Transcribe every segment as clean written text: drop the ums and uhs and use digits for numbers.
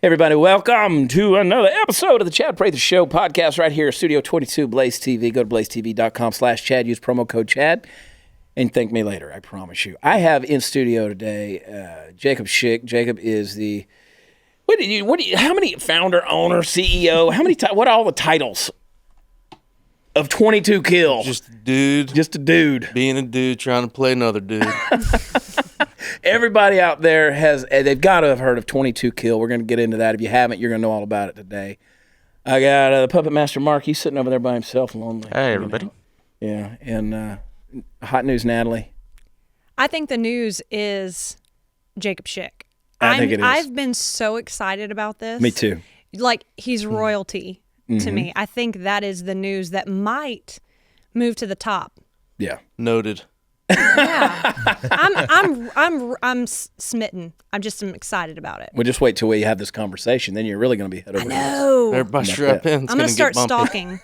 Everybody, welcome to another episode of the Chad Prather Show podcast right here, Studio 22, Blaze TV. Go to blazetv.com/Chad. Use promo code Chad and thank me later, I promise you. I have in studio today Jacob Schick. Jacob is the, how many founder, owner, CEO, what are all the titles of 22 Kill? Just a dude. Just a dude. Being a dude trying to play another dude. Everybody out there they've got to have heard of 22 Kill. We're going to get into that. If you haven't, you're going to know all about it today. I got the Puppet Master Mark. He's sitting over there by himself, lonely. Hey, everybody. Yeah, and hot news, Natalie. I think the news is Jacob Schick. I think it is. I've been so excited about this. Me too. Like, he's royalty to me. I think that is the news that might move to the top. Yeah. Noted. Yeah. I'm smitten. I'm excited about it. Well, just wait till we have this conversation. Then you're really going to be head over heels. No. Everybody strap in. I'm going to start stalking.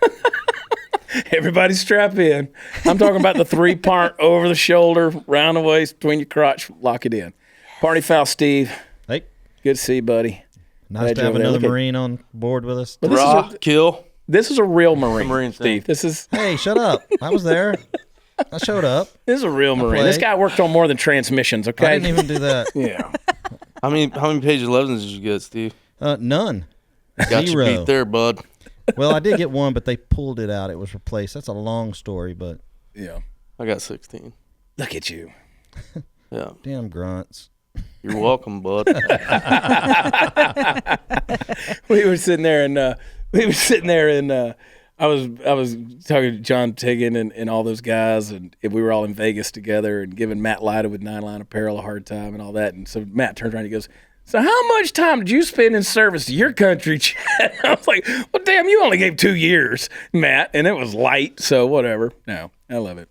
Everybody strap in. I'm talking about the 3-part over the shoulder, round the waist, between your crotch, lock it in. Party foul, Steve. Hey. Good to see you, buddy. Nice to have another Marine on board with us. Kill. This is a real Marine, Steve. This is. Hey, shut up. I was there. I showed up. This is a real Marine. This guy worked on more than transmissions, okay? I didn't even do that. Yeah. How many page 11s did you get, Steve? None. Got Zero. you beat there, bud. Well, I did get one, but they pulled it out. It was replaced. That's a long story, but Yeah. I got 16. Look at you. Yeah. damn grunts. You're welcome, bud. We were sitting there and I was talking to John Tiggin and all those guys, and we were all in Vegas together and giving Matt Lyda with 9 Line Apparel a hard time and all that. And so Matt turns around and he goes, "So how much time did you spend in service to your country, Chad?" I was like, "Well, damn, you only gave 2 years, Matt," and it was light, so whatever. No, I love it.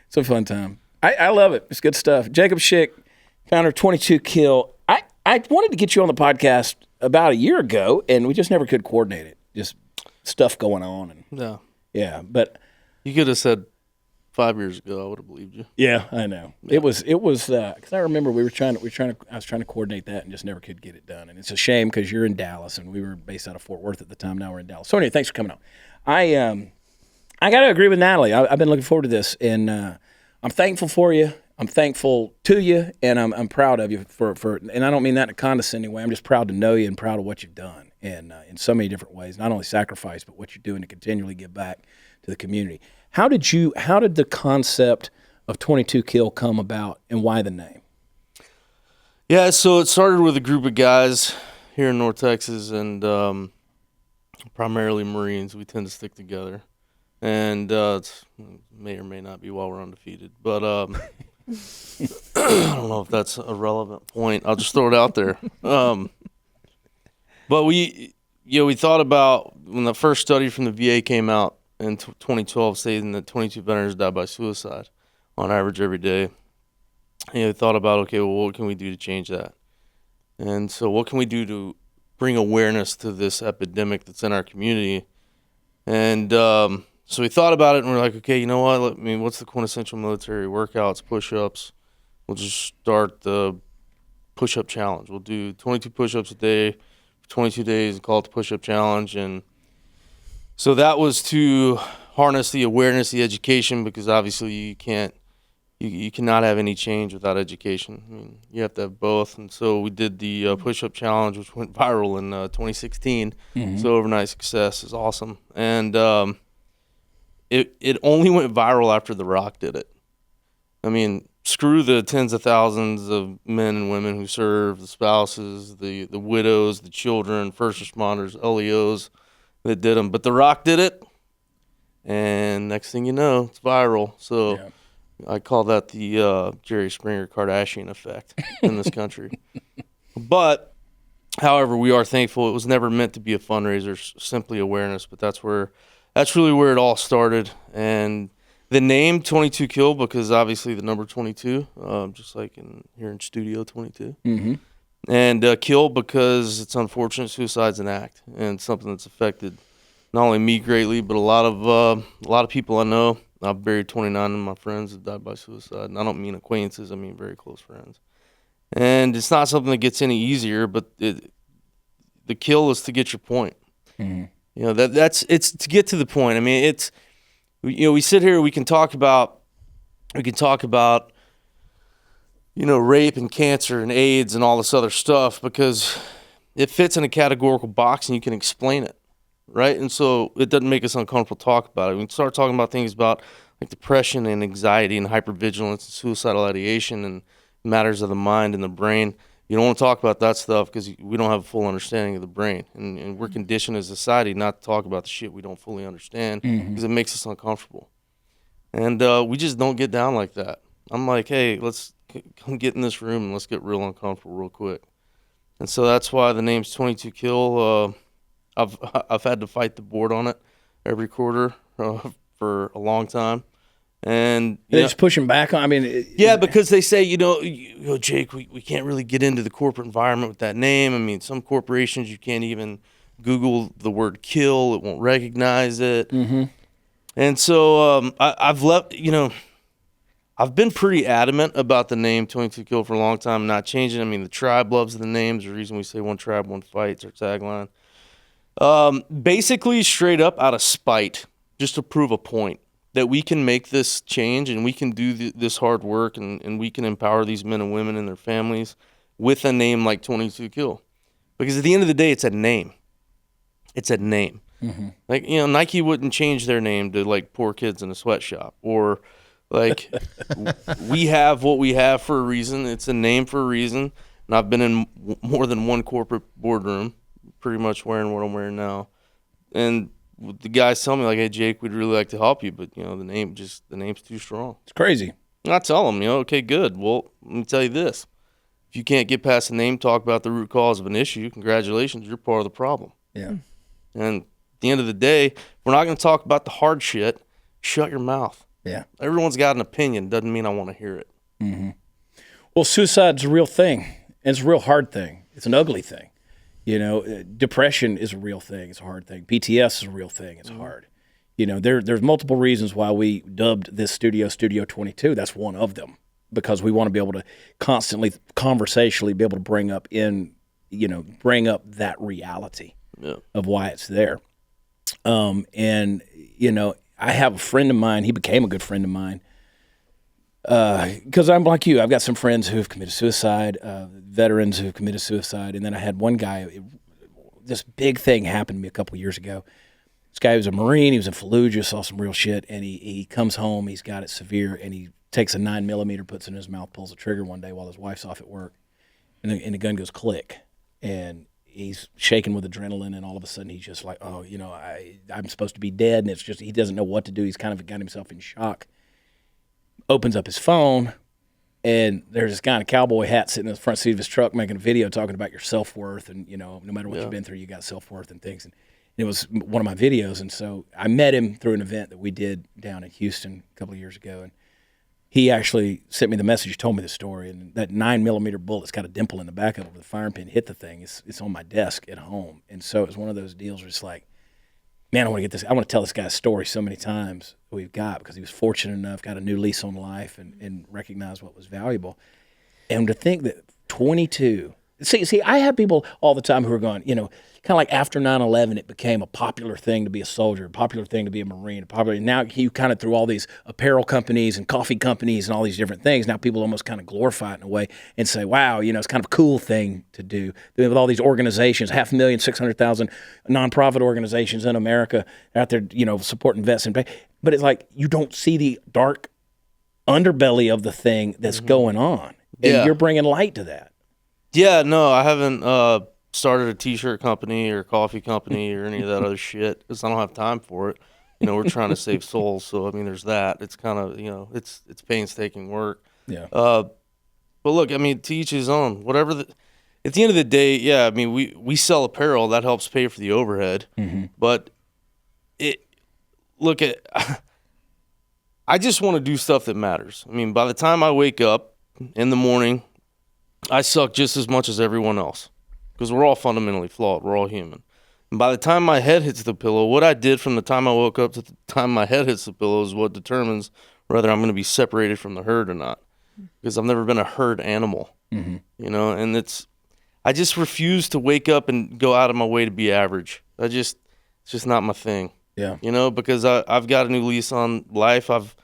It's a fun time. I love it. It's good stuff. Jacob Schick, founder of 22 Kill. I wanted to get you on the podcast about a year ago, and we just never could coordinate it. Just stuff going on, and but You could have said 5 years ago. I would have believed you. yeah, I know. Yeah. It was because I remember I was trying to coordinate that and just never could get it done. And it's a shame because you're in Dallas and we were based out of Fort Worth at the time. Now we're in Dallas. So anyway, thanks for coming on. I got to agree with Natalie. I've been looking forward to this, and I'm thankful for you. I'm thankful to you, and I'm proud of you for. And I don't mean that in a condescending way. I'm just proud to know you and proud of what you've done, and in so many different ways. Not only sacrifice, but what you're doing to continually give back to the community. How did the concept of 22 Kill come about, and why the name? Yeah, so it started with a group of guys here in North Texas, and primarily Marines. We tend to stick together, and it may or may not be while we're undefeated, but I don't know if that's a relevant point. I'll just throw it out there. But we thought about when the first study from the VA came out in 2012, stating that 22 veterans died by suicide on average every day. And we thought about, okay, well, what can we do to change that? And so what can we do to bring awareness to this epidemic that's in our community? And so we thought about it, and we're like, okay, you know what? What's the quintessential military workouts, push-ups? We'll just start the push-up challenge. We'll do 22 push-ups a day for 22 days and call it the push-up challenge. And so that was to harness the awareness, the education, because obviously you cannot have any change without education. You have to have both. And so we did the push-up challenge, which went viral in 2016. Mm-hmm. So overnight success is awesome. And it only went viral after The Rock did it. Screw the tens of thousands of men and women who serve, the spouses, the widows, the children, first responders, LEOs that did them. But The Rock did it, and next thing you know, it's viral. So yeah. I call that the Jerry Springer Kardashian effect in this country. But, however, we are thankful. It was never meant to be a fundraiser, simply awareness, but that's really where it all started. And the name 22 Kill, because obviously the number 22, just like here in Studio 22. Mm-hmm. And kill because it's unfortunate. Suicide's an act, and something that's affected not only me greatly, but a lot of people I know. I've buried 29 of my friends that died by suicide, and I don't mean acquaintances. I mean very close friends. And it's not something that gets any easier, but the kill is to get your point. You know, it's to get to the point. I mean, it's, you know, we sit here, we can talk about, you know, rape and cancer and AIDS and all this other stuff because it fits in a categorical box and you can explain it, right? And so it doesn't make us uncomfortable to talk about it. We can start talking about things about like depression and anxiety and hypervigilance and suicidal ideation and matters of the mind and the brain. You don't want to talk about that stuff because we don't have a full understanding of the brain. And we're conditioned as a society not to talk about the shit we don't fully understand because it makes us uncomfortable. And we just don't get down like that. I'm like, hey, let's come get in this room and let's get real uncomfortable real quick. And so that's why the name's 22 Kill. I've had to fight the board on it every quarter for a long time. And they're just pushing back on. I mean, yeah, because they say, you know, Jake, we can't really get into the corporate environment with that name. I mean, some corporations you can't even Google the word kill; it won't recognize it. And so I've left. You know, I've been pretty adamant about the name 22 Kill for a long time, not changing. I mean, the tribe loves the name. There's a reason we say one tribe, one fight. It's our tagline. Basically, straight up out of spite, just to prove a point that we can make this change and we can do this hard work and we can empower these men and women and their families with a name like 22 Kill. Because at the end of the day, it's a name. It's a name. Like, you know, Nike wouldn't change their name to like Poor Kids in a Sweatshop or like we have what we have for a reason. It's a name for a reason. And I've been in more than one corporate boardroom, pretty much wearing what I'm wearing now. And the guys tell me like, hey, Jake, we'd really like to help you, but you know, the name's too strong. it's crazy. And I tell them, you know, okay, good. Well, let me tell you this. If you can't get past the name, talk about the root cause of an issue, congratulations, you're part of the problem. Yeah. And at the end of the day, we're not going to talk about the hard shit. Shut your mouth. Yeah. Everyone's got an opinion. Doesn't mean I want to hear it. Well, suicide's a real thing, and it's a real hard thing. It's an ugly thing. You know, depression is a real thing. It's a hard thing. PTS is a real thing. It's hard. You know, there's multiple reasons why we dubbed this studio Studio 22. That's one of them, because we want to be able to constantly, conversationally be able to bring up that reality of why it's there. And, you know, I have a friend of mine. He became a good friend of mine. Because I'm like you, I've got some friends who have committed suicide, veterans who have committed suicide, and then I had one guy. This big thing happened to me a couple years ago. This guy was a Marine. He was in Fallujah, saw some real shit, and he comes home. He's got it severe, and he takes a 9mm, puts it in his mouth, pulls the trigger one day while his wife's off at work, and the gun goes click, and he's shaking with adrenaline, and all of a sudden he's just like, oh, you know, I'm supposed to be dead, and it's just he doesn't know what to do. He's kind of got himself in shock. Opens up his phone, and there's this guy in a cowboy hat sitting in the front seat of his truck making a video talking about your self-worth, and, you know, no matter what you've been through, you got self-worth and things. And it was one of my videos, and so I met him through an event that we did down in Houston a couple of years ago, and he actually sent me the message, told me the story, and that 9mm bullet's got a dimple in the back of it where the firing pin hit the thing. It's on my desk at home, and so it was one of those deals where it's like, man, I want to tell this guy's story so many times we've got, because he was fortunate enough, got a new lease on life and recognized what was valuable. And to think that 22, see, I have people all the time who are going, you know, kind of like after 9/11, it became a popular thing to be a soldier, a popular thing to be a Marine, now you kind of through all these apparel companies and coffee companies and all these different things, now people almost kind of glorify it in a way and say, wow, you know, it's kind of a cool thing to do. With all these organizations, 500,000, 600,000 nonprofit organizations in America out there, you know, supporting vets. But it's like you don't see the dark underbelly of the thing that's going on. And you're bringing light to that. Yeah, no, I haven't started a T-shirt company or a coffee company or any of that other shit because I don't have time for it. You know, we're trying to save souls, so I mean, there's that. It's kind of, you know, it's painstaking work. Yeah. But look, I mean, to each his own. At the end of the day, yeah, I mean, we sell apparel that helps pay for the overhead. But I just want to do stuff that matters. I mean, by the time I wake up in the morning, I suck just as much as everyone else because we're all fundamentally flawed. We're all human. And by the time my head hits the pillow, what I did from the time I woke up to the time my head hits the pillow is what determines whether I'm going to be separated from the herd or not, because I've never been a herd animal, you know, and I just refuse to wake up and go out of my way to be average. It's just not my thing. Yeah. You know, because I've got a new lease on life. I've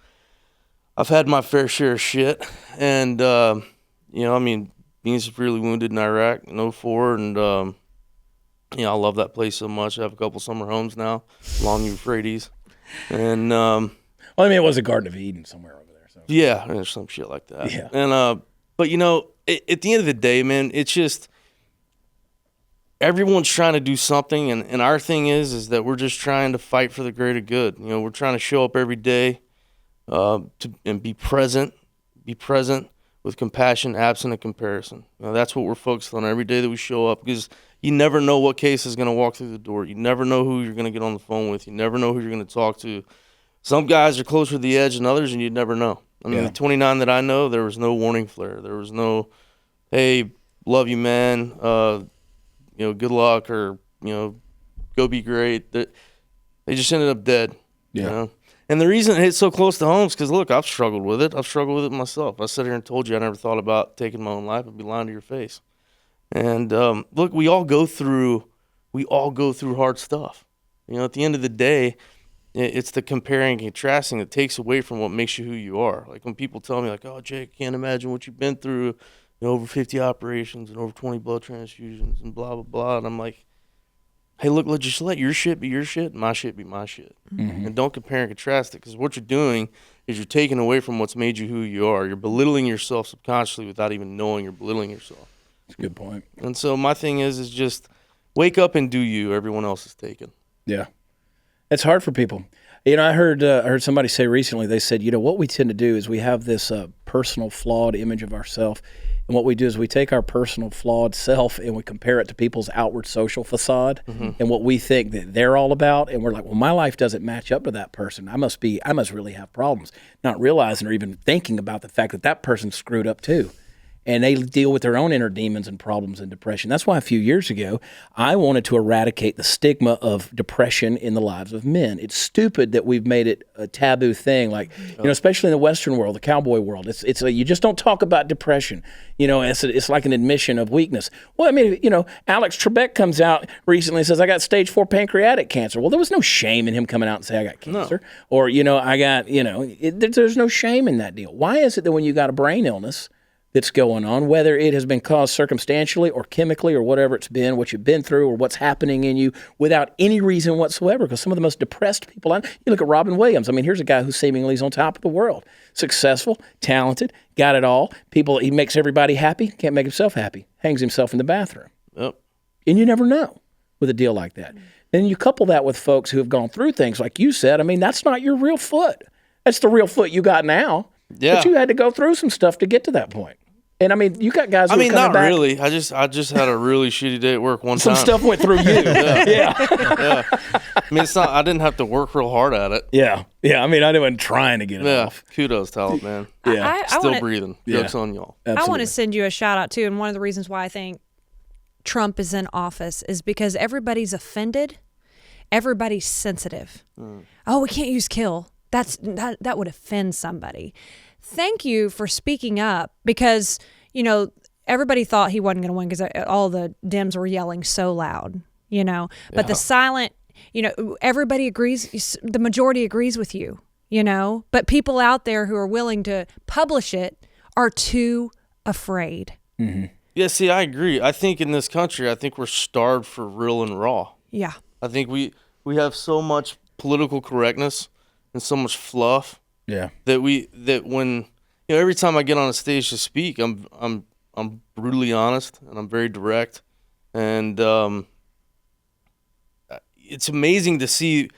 had my fair share of shit, and you know, I mean, being severely wounded in Iraq in 04, and you know, I love that place so much. I have a couple summer homes now along the Euphrates, and Well, I mean, it was a Garden of Eden somewhere over there. So yeah, there's some shit like that. Yeah. And but you know, at the end of the day, man, it's just everyone's trying to do something, and our thing is that we're just trying to fight for the greater good. You know, we're trying to show up every day and be present with compassion, absent of comparison. You know, that's what we're focused on every day that we show up, because you never know what case is going to walk through the door. You never know who you're going to get on the phone with. You never know who you're going to talk to. Some guys are closer to the edge than others, and you never know. I mean, Yeah. the 29 that I know, there was no warning flare. There was no, hey, love you, man. You know, good luck, or, you know, go be great. They just ended up dead. Yeah. You know? And the reason it hit so close to home is because, look, I've struggled with it. I've struggled with it myself. I sat here and told you I never thought about taking my own life. I'd be lying to your face. And look, we all go through hard stuff. You know, at the end of the day, it's the comparing and contrasting that takes away from what makes you who you are. Like when people tell me, like, oh, Jake, I can't imagine what you've been through, you know, over 50 operations and over 20 blood transfusions and blah, blah, blah. And I'm like, hey, look, let's just let your shit be your shit and my shit be my shit. Mm-hmm. And don't compare and contrast it, because what you're doing is you're taking away from what's made you who you are. You're belittling yourself subconsciously without even knowing you're belittling yourself. That's a good point. And so my thing is just wake up and do you. Everyone else is taken. Yeah. It's hard for people. You know, I heard somebody say recently, they said, you know, what we tend to do is we have this personal flawed image of ourselves. And what we do is we take our personal flawed self and we compare it to people's outward social facade and what we think that they're all about. And we're like, well, my life doesn't match up to that person. I must really have problems, not realizing or even thinking about the fact that that person's screwed up too. And they deal with their own inner demons and problems and depression. That's why a few years ago, I wanted to eradicate the stigma of depression in the lives of men. It's stupid that we've made it a taboo thing, like, you know, especially in the Western world, the cowboy world. It's you just don't talk about depression. You know, it's like an admission of weakness. Well, I mean, you know, Alex Trebek comes out recently and says, I got stage 4 pancreatic cancer. Well, there was no shame in him coming out and saying, I got cancer. No. Or, you know, I got, you know, there's no shame in that deal. Why is it that when you got a brain illness that's going on, whether it has been caused circumstantially or chemically or whatever it's been, what you've been through or what's happening in you without any reason whatsoever, because some of the most depressed people, you look at Robin Williams. I mean, here's a guy who seemingly is on top of the world, successful, talented, got it all. He makes everybody happy, can't make himself happy, hangs himself in the bathroom. Yep. And you never know with a deal like that. Then you couple that with folks who have gone through things like you said. I mean, that's not your real foot. That's the real foot you got now. Yeah. But you had to go through some stuff to get to that point. And I mean, you got guys who are coming not back. really. I just had a really shitty day at work one Some time. stuff went through you. Yeah. Yeah. I mean, it's not. I didn't have to work real hard at it. Yeah. I mean, I wasn't trying to get it off. Kudos to all, man. Yeah. Still breathing. Yeah. Jokes on y'all. Absolutely. I want to send you a shout out too. And one of the reasons why I think Trump is in office is because everybody's offended. Everybody's sensitive. Oh, we can't use kill. That would offend somebody. Thank you for speaking up, because, you know, everybody thought he wasn't going to win because all the Dems were yelling so loud, you know. But the silent, you know, everybody agrees. The majority agrees with you, you know. But people out there who are willing to publish it are too afraid. Mm-hmm. Yeah, see, I agree. I think in this country, I think we're starved for real and raw. Yeah. I think we have so much political correctness and so much fluff. Yeah. That when, you know, every time I get on a stage to speak, I'm brutally honest and I'm very direct, and it's amazing to see,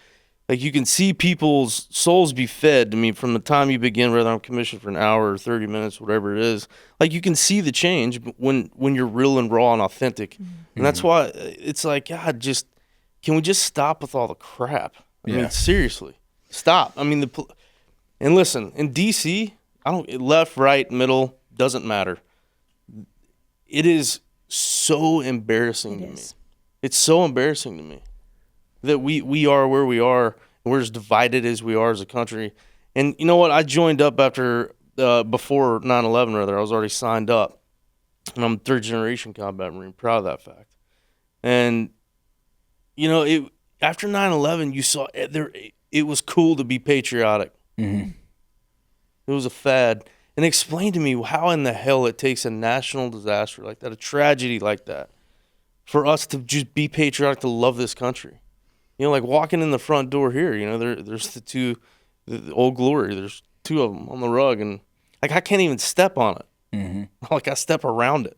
like, you can see people's souls be fed. I mean, from the time you begin, whether I'm commissioned for an hour or 30 minutes, whatever it is, like, you can see the change when you're real and raw and authentic, and that's why it's like, God, can we just stop with all the crap? I mean, seriously, stop. I mean, and listen, in D.C., left, right, middle, doesn't matter. It is so embarrassing to me. It's so embarrassing to me that we are where we are, and we're as divided as we are as a country. And you know what? I joined up before 9/11, rather. I was already signed up. And I'm 3rd-generation combat Marine, proud of that fact. And, you know, after 9/11, you saw it was cool to be patriotic. Mm-hmm. It was a fad. And explain to me how in the hell it takes a national disaster like that, a tragedy like that, for us to just be patriotic, to love this country. You know, like walking in the front door here, you know, there's the Old Glory. There's 2 of them on the rug. And, like, I can't even step on it. Mm-hmm. Like, I step around it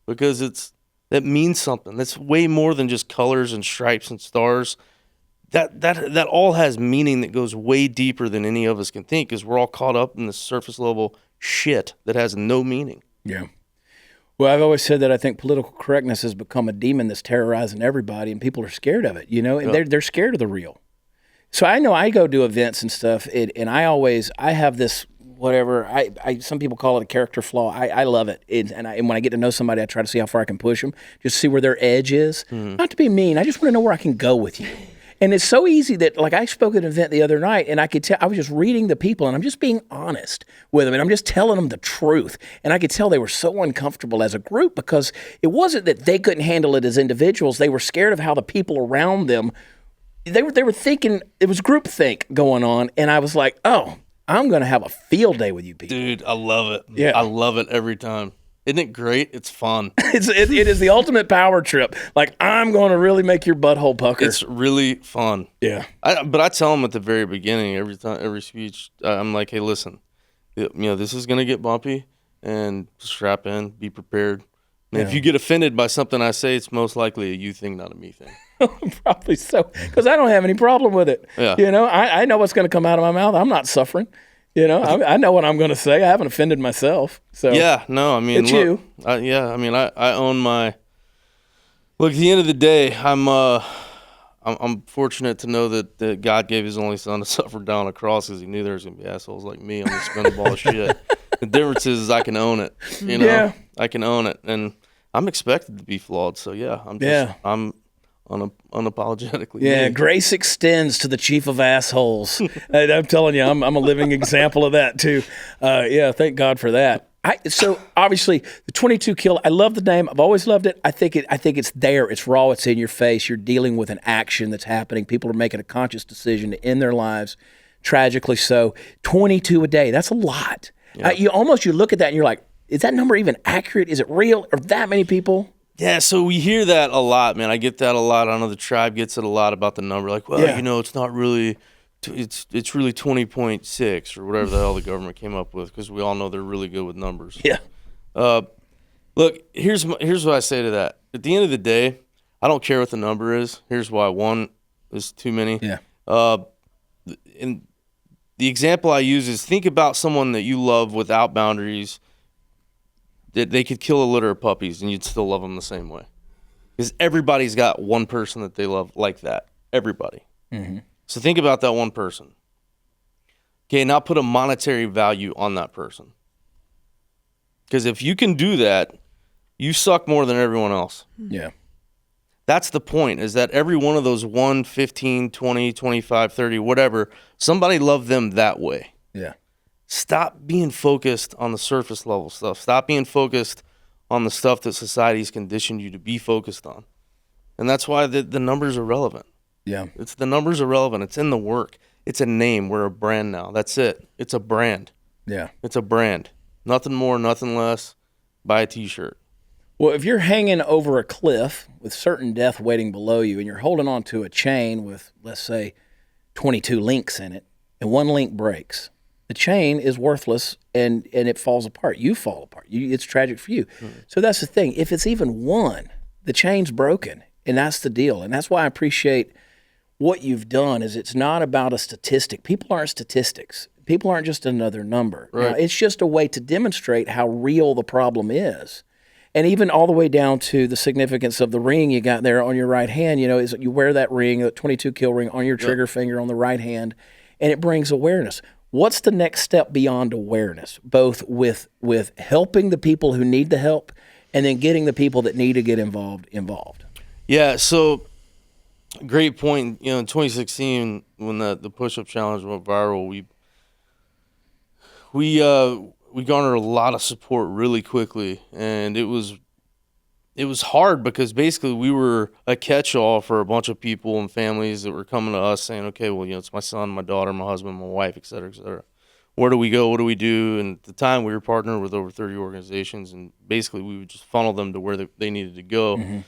because that means something. That's way more than just colors and stripes and stars. That all has meaning that goes way deeper than any of us can think, because we're all caught up in this surface level shit that has no meaning. Yeah. Well, I've always said that I think political correctness has become a demon that's terrorizing everybody, and people are scared of it, you know, and they're scared of the real. So I know I go to events and stuff, and I have this whatever, some people call it a character flaw. I love it. And when I get to know somebody, I try to see how far I can push them, just see where their edge is. Mm-hmm. Not to be mean, I just want to know where I can go with you. And it's so easy that, like, I spoke at an event the other night, and I could tell, I was just reading the people, and I'm just being honest with them, and I'm just telling them the truth. And I could tell they were so uncomfortable as a group, because it wasn't that they couldn't handle it as individuals. They were scared of how the people around them, they were thinking, it was groupthink going on, and I was like, oh, I'm going to have a field day with you people. Dude, I love it. Yeah. I love it every time. Isn't it great? It's fun. It is the ultimate power trip. Like, I'm going to really make your butthole pucker. It's really fun. Yeah. But I tell them at the very beginning, every speech, I'm like, hey, listen, you know, this is going to get bumpy, and strap in, be prepared. And if you get offended by something I say, it's most likely a you thing, not a me thing. Probably so, because I don't have any problem with it. Yeah. You know, I know what's going to come out of my mouth. I'm not suffering. You know, I know what I'm going to say. I haven't offended myself. So yeah, no, I mean, it's look, you. I mean, I own my. Look, at the end of the day, I'm fortunate to know that God gave His only Son to suffer down on a cross, because He knew there was going to be assholes like me on the spin ball of shit. The difference is I can own it. You know, Yeah. I can own it, and I'm expected to be flawed. So yeah, I'm unapologetically. Yeah, me. grace extends to the chief of assholes. I'm telling you, I'm a living example of that too. Yeah, thank God for that. So obviously the 22 kill. I love the name. I've always loved it. I think it's there. It's raw. It's in your face. You're dealing with an action that's happening. People are making a conscious decision to end their lives, tragically so. 22 a day. That's a lot. Yeah. You look at that and you're like, is that number even accurate? Is it real? Are that many people? Yeah, so we hear that a lot, man. I get that a lot. I know the tribe gets it a lot about the number. Like, well, you know, it's not really, it's really 20.6 or whatever the hell the government came up with, because we all know they're really good with numbers. Yeah. Look, here's what I say to that. At the end of the day, I don't care what the number is. Here's why. 1 is too many. Yeah. And the example I use is, think about someone that you love without boundaries. They could kill a litter of puppies and you'd still love them the same way. Because everybody's got one person that they love like that. Everybody. Mm-hmm. So think about that one person. Okay, now put a monetary value on that person. Because if you can do that, you suck more than everyone else. Yeah. That's the point, is that every one of those 1, 15, 20, 25, 30, whatever, somebody loved them that way. Yeah. Stop being focused on the surface level stuff. Stop being focused on the stuff that society's conditioned you to be focused on. And that's why the numbers are relevant. Yeah. The numbers are relevant. It's in the work. It's a name. We're a brand now. That's it. It's a brand. Yeah. It's a brand. Nothing more, nothing less. Buy a T-shirt. Well, if you're hanging over a cliff with certain death waiting below you, and you're holding on to a chain with, let's say, 22 links in it, and one link breaks, the chain is worthless, and it falls apart. You fall apart. It's tragic for you. Mm-hmm. So that's the thing. If it's even one, the chain's broken, and that's the deal. And that's why I appreciate what you've done. Is it's not about a statistic. People aren't statistics. People aren't just another number. Right. Now, it's just a way to demonstrate how real the problem is. And even all the way down to the significance of the ring you got there on your right hand, you know, is you wear that ring, a 22 kill ring, on your trigger finger on the right hand, and it brings awareness. What's the next step beyond awareness, both with helping the people who need the help and then getting the people that need to get involved? Yeah, so great point. You know, in 2016, when the push-up challenge went viral, we garnered a lot of support really quickly, and it was hard because basically we were a catch-all for a bunch of people and families that were coming to us saying, okay, well, it's my son, my daughter, my husband, my wife, et cetera, et cetera. Where do we go? What do we do? And at the time, we were partnered with over 30 organizations, and basically we would just funnel them to where they needed to go. Mm-hmm.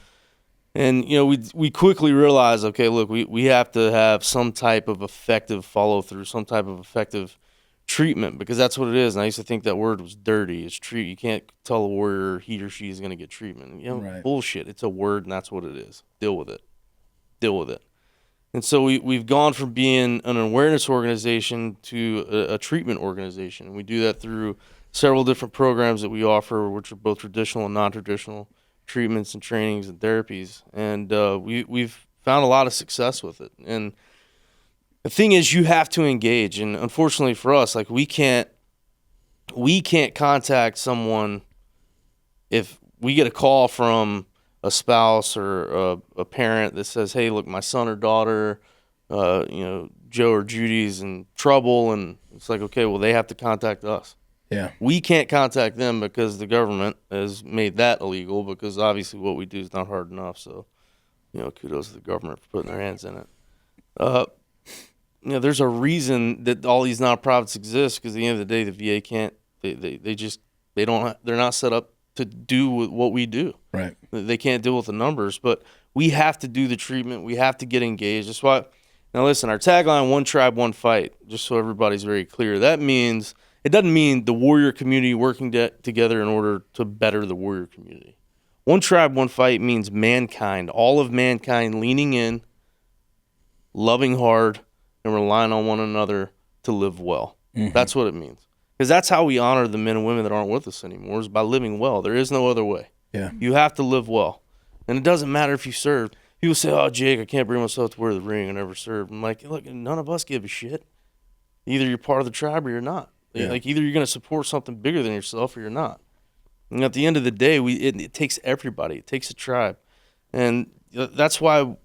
And, we quickly realized, okay, look, we have to have some type of effective follow-through, some type of effective treatment, because that's what it is. And I used to think that word was dirty. It's treat. You can't tell a warrior he or she is going to get treatment. Right. Bullshit. It's a word, and that's what it is. Deal with it. And so we've gone from being an awareness organization to a treatment organization. And we do that through several different programs that we offer, which are both traditional and non-traditional treatments and trainings and therapies. And we've found a lot of success with it. And the thing is, you have to engage. And unfortunately for us, like we can't contact someone if we get a call from a spouse or a parent that says, hey, look, my son or daughter, Joe or Judy's in trouble. And it's like, okay, well, they have to contact us. Yeah. We can't contact them because the government has made that illegal, because obviously what we do is not hard enough. So, kudos to the government for putting their hands in it. There's a reason that all these nonprofits exist, because at the end of the day, the VA can't, they're not set up to do what we do. Right. They can't deal with the numbers, but we have to do the treatment. We have to get engaged. That's why, now listen, our tagline, one tribe, one fight, just so everybody's very clear. That means, it doesn't mean the warrior community working together in order to better the warrior community. One tribe, one fight means mankind, all of mankind leaning in, loving hard, and relying on one another to live well. Mm-hmm. That's what it means. Because that's how we honor the men and women that aren't with us anymore, is by living well. There is no other way. Yeah. You have to live well. And it doesn't matter if you served. People say, oh, Jake, I can't bring myself to wear the ring. I never served. I'm like, look, none of us give a shit. Either you're part of the tribe or you're not. Yeah. Like, either you're going to support something bigger than yourself or you're not. And at the end of the day, it takes everybody. It takes a tribe. And that's why,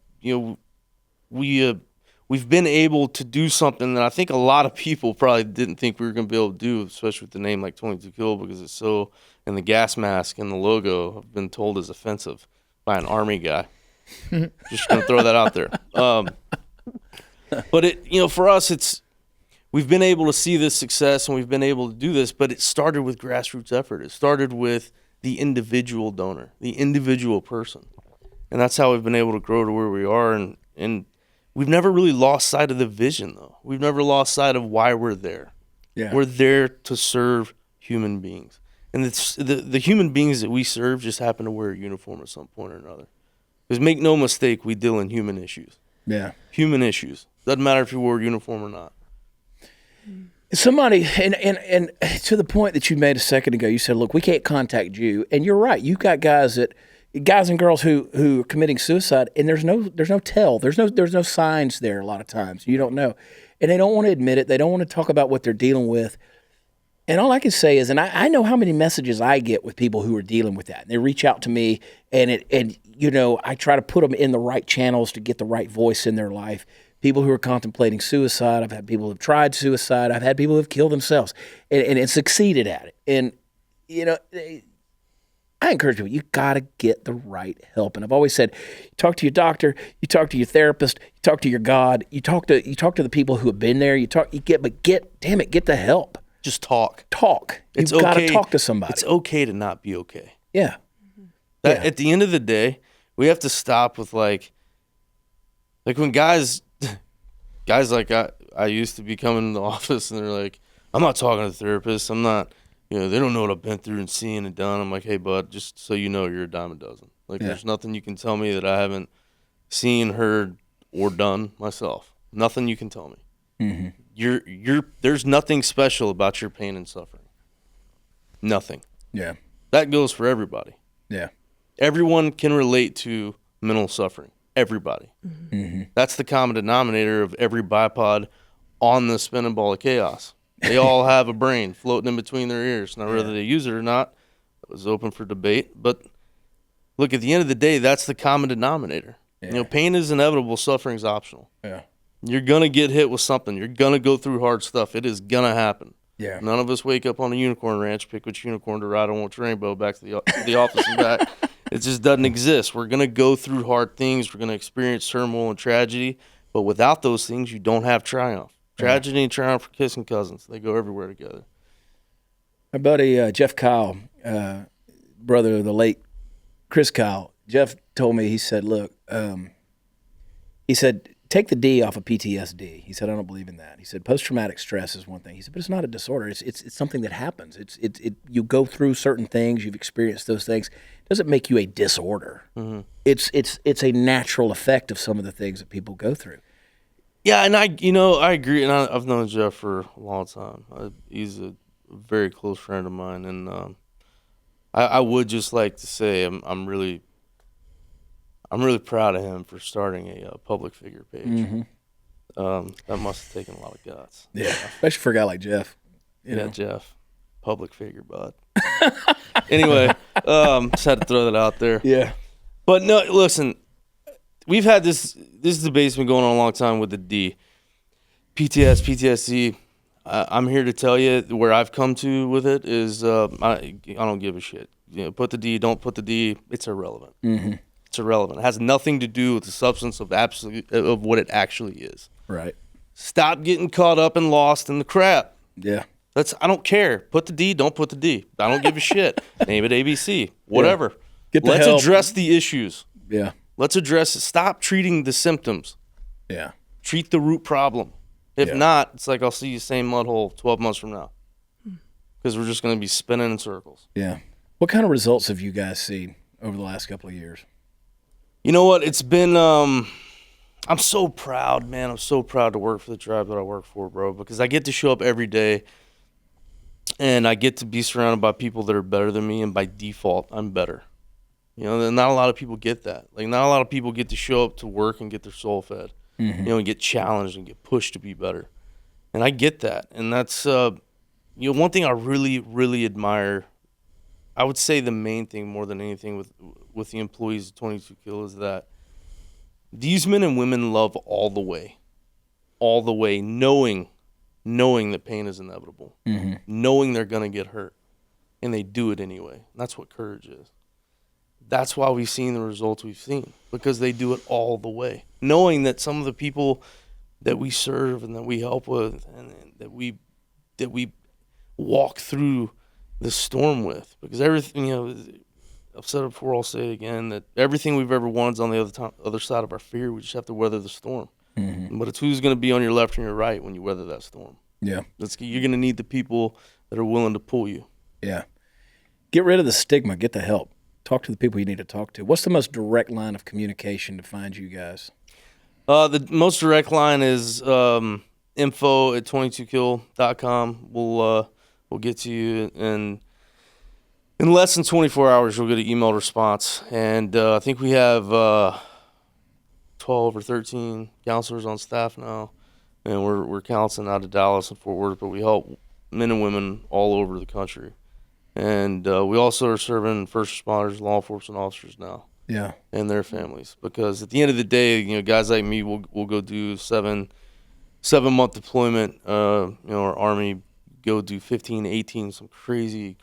we've been able to do something that I think a lot of people probably didn't think we were going to be able to do, especially with the name like 22 Kill, because it's so, and the gas mask and the logo have been told is offensive by an Army guy. Just going to throw that out there. But for us, we've been able to see this success and we've been able to do this, but it started with grassroots effort. It started with the individual donor, the individual person. And that's how we've been able to grow to where we are. And we've never really lost sight of the vision, though. We've never lost sight of why we're there. Yeah. We're there to serve human beings. And it's the human beings that we serve just happen to wear a uniform at some point or another. Because make no mistake, we deal in human issues. Yeah. Human issues. Doesn't matter if you wore a uniform or not. Somebody, and to the point that you made a second ago, you said, look, we can't contact you. And you're right. You've got guys and girls who are committing suicide, and there's no tell. There's no signs there a lot of times. You don't know. And they don't want to admit it. They don't want to talk about what they're dealing with. And all I can say is, and I know how many messages I get with people who are dealing with that. And they reach out to me, and I try to put them in the right channels to get the right voice in their life. People who are contemplating suicide. I've had people who have tried suicide. I've had people who have killed themselves and succeeded at it. And, I encourage people, you got to get the right help. And I've always said, you talk to your doctor, you talk to your therapist, you talk to your God, you talk to the people who have been there, but get the help. Just talk. You've got to talk to somebody. It's okay to not be okay. Yeah. At the end of the day, we have to stop with like when guys like I used to be coming in the office and they're like, I'm not talking to the therapist. I'm not, they don't know what I've been through and seen and done. I'm like, hey, bud, just so you know, you're a dime a dozen. Like, There's nothing you can tell me that I haven't seen, heard, or done myself. Nothing you can tell me. Mm-hmm. There's nothing special about your pain and suffering. Nothing. Yeah. That goes for everybody. Yeah. Everyone can relate to mental suffering. Everybody. Mm-hmm. That's the common denominator of every bipod on the spinning ball of chaos. They all have a brain floating in between their ears. Now, whether they use it or not, it was open for debate. But look, at the end of the day, that's the common denominator. Yeah. Pain is inevitable. Suffering is optional. Yeah. You're going to get hit with something. You're going to go through hard stuff. It is going to happen. Yeah. None of us wake up on a unicorn ranch, pick which unicorn to ride on which rainbow back to the office and back. It just doesn't exist. We're going to go through hard things. We're going to experience turmoil and tragedy. But without those things, you don't have triumph. Tragedy and triumph are kissing cousins. They go everywhere together. My buddy Jeff Kyle, brother of the late Chris Kyle, Jeff told me, he said, look, he said, take the D off of PTSD. He said, I don't believe in that. He said, post-traumatic stress is one thing. He said, but it's not a disorder. It's something that happens. You go through certain things. You've experienced those things. It doesn't make you a disorder. Mm-hmm. It's a natural effect of some of the things that people go through. Yeah, and I agree. And I've known Jeff for a long time. He's a very close friend of mine. And I would just like to say I'm really proud of him for starting a public figure page. Mm-hmm. That must have taken a lot of guts. Yeah, especially for a guy like Jeff. You know? Jeff, public figure, bud. Anyway, just had to throw that out there. Yeah. But no, listen, we've had this debate's been going on a long time with the D. PTSD. I'm here to tell you where I've come to with it is I don't give a shit. Put the D, don't put the D. It's irrelevant. Mm-hmm. It's irrelevant. It has nothing to do with the substance of what it actually is. Right. Stop getting caught up and lost in the crap. Yeah. I don't care. Put the D, don't put the D. I don't give a shit. Name it ABC. Whatever. Yeah. Let's address the issues. Yeah. Let's address it. Stop treating the symptoms. Yeah. Treat the root problem. If not, it's like I'll see you same mud hole 12 months from now. Because we're just going to be spinning in circles. Yeah. What kind of results have you guys seen over the last couple of years? You know what? It's been, I'm so proud, man. I'm so proud to work for the tribe that I work for, bro, because I get to show up every day and I get to be surrounded by people that are better than me, and by default, I'm better. Not a lot of people get that. Like, not a lot of people get to show up to work and get their soul fed, and get challenged and get pushed to be better. And I get that. And that's, one thing I really, really admire. I would say the main thing more than anything with the employees of 22 Kill is that these men and women love all the way, knowing that pain is inevitable, knowing they're going to get hurt, and they do it anyway. And that's what courage is. That's why we've seen the results we've seen, because they do it all the way, knowing that some of the people that we serve and that we help with and that we walk through the storm with, because everything, I've said it before, I'll say it again, that everything we've ever wanted is on the other side of our fear. We just have to weather the storm. Mm-hmm. But it's who's going to be on your left and your right when you weather that storm. Yeah. You're going to need the people that are willing to pull you. Yeah. Get rid of the stigma. Get the help. Talk to the people you need to talk to. What's the most direct line of communication to find you guys? The most direct line is info@22kill.com. We'll get to you, and in less than 24 hours, you'll get an email response. And I think we have 12 or 13 counselors on staff now, and we're counseling out of Dallas and Fort Worth, but we help men and women all over the country. And we also are serving first responders, law enforcement officers now. Yeah. And their families, because at the end of the day, guys like me will go do 7-month deployment. Our Army go do 15, 18, some crazy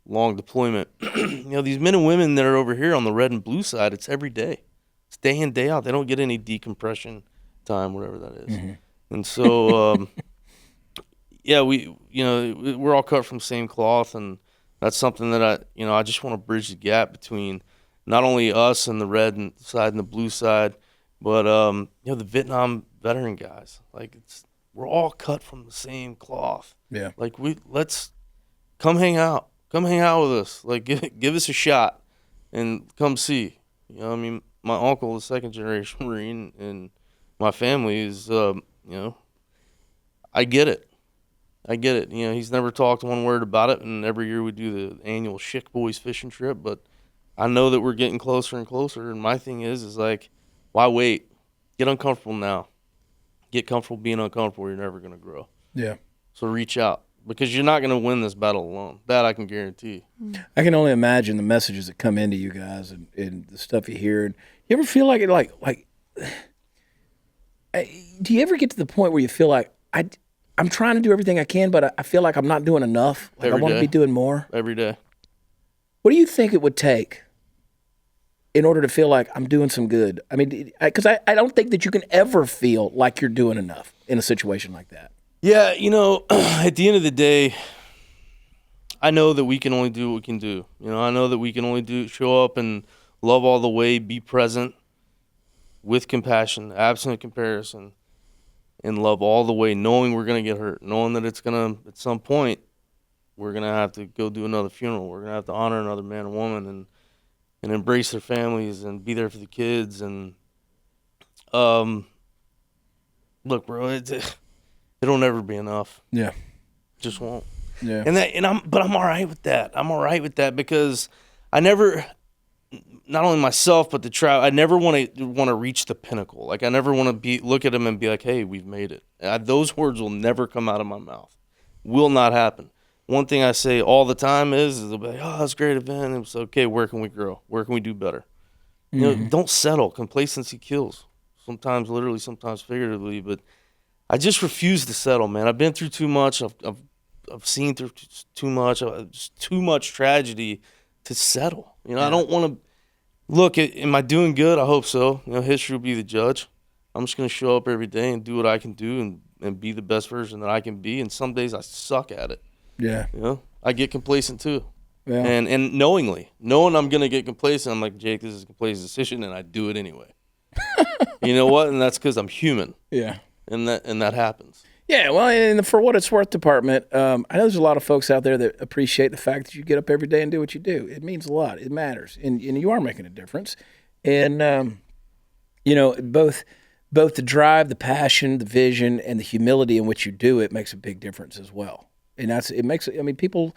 long deployment. These men and women that are over here on the red and blue side, it's every day. It's day in, day out. They don't get any decompression time, whatever that is. Mm-hmm. And so, we're all cut from the same cloth, and that's something that I just want to bridge the gap between not only us and the red side and the blue side, but the Vietnam veteran guys. Like, we're all cut from the same cloth. Yeah. Like, let's come hang out. Come hang out with us. Like, give us a shot and come see. My uncle is second generation Marine, and my family is, I get it. He's never talked one word about it, and every year we do the annual Schick Boys fishing trip, but I know that we're getting closer and closer, and my thing is like, why wait? Get uncomfortable now. Get comfortable being uncomfortable, or you're never going to grow. Yeah. So reach out, because you're not going to win this battle alone. That I can guarantee. I can only imagine the messages that come into you guys and the stuff you hear. And you ever feel like it, do you ever get to the point where you feel like, I I'm trying to do everything I can, but I feel like I'm not doing enough. Like I Every want to day. be doing more. Every day. What do you think it would take in order to feel like I'm doing some good? I mean, because I don't think that you can ever feel like you're doing enough in a situation like that. Yeah, you know, at the end of the day, I know that we can only do what we can do. You know, I know that we can only show up and love all the way, be present with compassion, absent comparison, and love all the way, knowing we're going to get hurt, knowing that it's going to, at some point, we're going to have to go do another funeral. We're going to have to honor another man and woman and embrace their families and be there for the kids. And look, bro, it'll never be enough. Yeah. Just won't. Yeah. But I'm all right with that. I'm all right with that because I never, not only myself, but the tribe, I never want to reach the pinnacle. Like I never want to look at them and be like, hey, we've made it. Those words will never come out of my mouth. Will not happen. One thing I say all the time is they'll be like, oh, that's a great event. It's okay. Where can we grow? Where can we do better? You know, don't settle. Complacency kills. Sometimes literally, sometimes figuratively. But I just refuse to settle, man. I've been through too much. I've seen through too much. Just too much tragedy to settle. You know, I don't want to look at. Am I doing good? I hope so. You know, history will be the judge. I'm just going to show up every day and do what I can do and be the best version that I can be. And some days I suck at it. Yeah. You know, I get complacent too. Yeah. And knowing I'm going to get complacent, I'm like, Jake, this is a complacent decision, and I do it anyway. You know what? And that's because I'm human. Yeah. And that happens. Yeah, well, in the For What It's Worth department, I know there's a lot of folks out there that appreciate the fact that you get up every day and do what you do. It means a lot. It matters, and you are making a difference. And you know, both the drive, the passion, the vision, and the humility in which you do it makes a big difference as well. And it makes. I mean, people.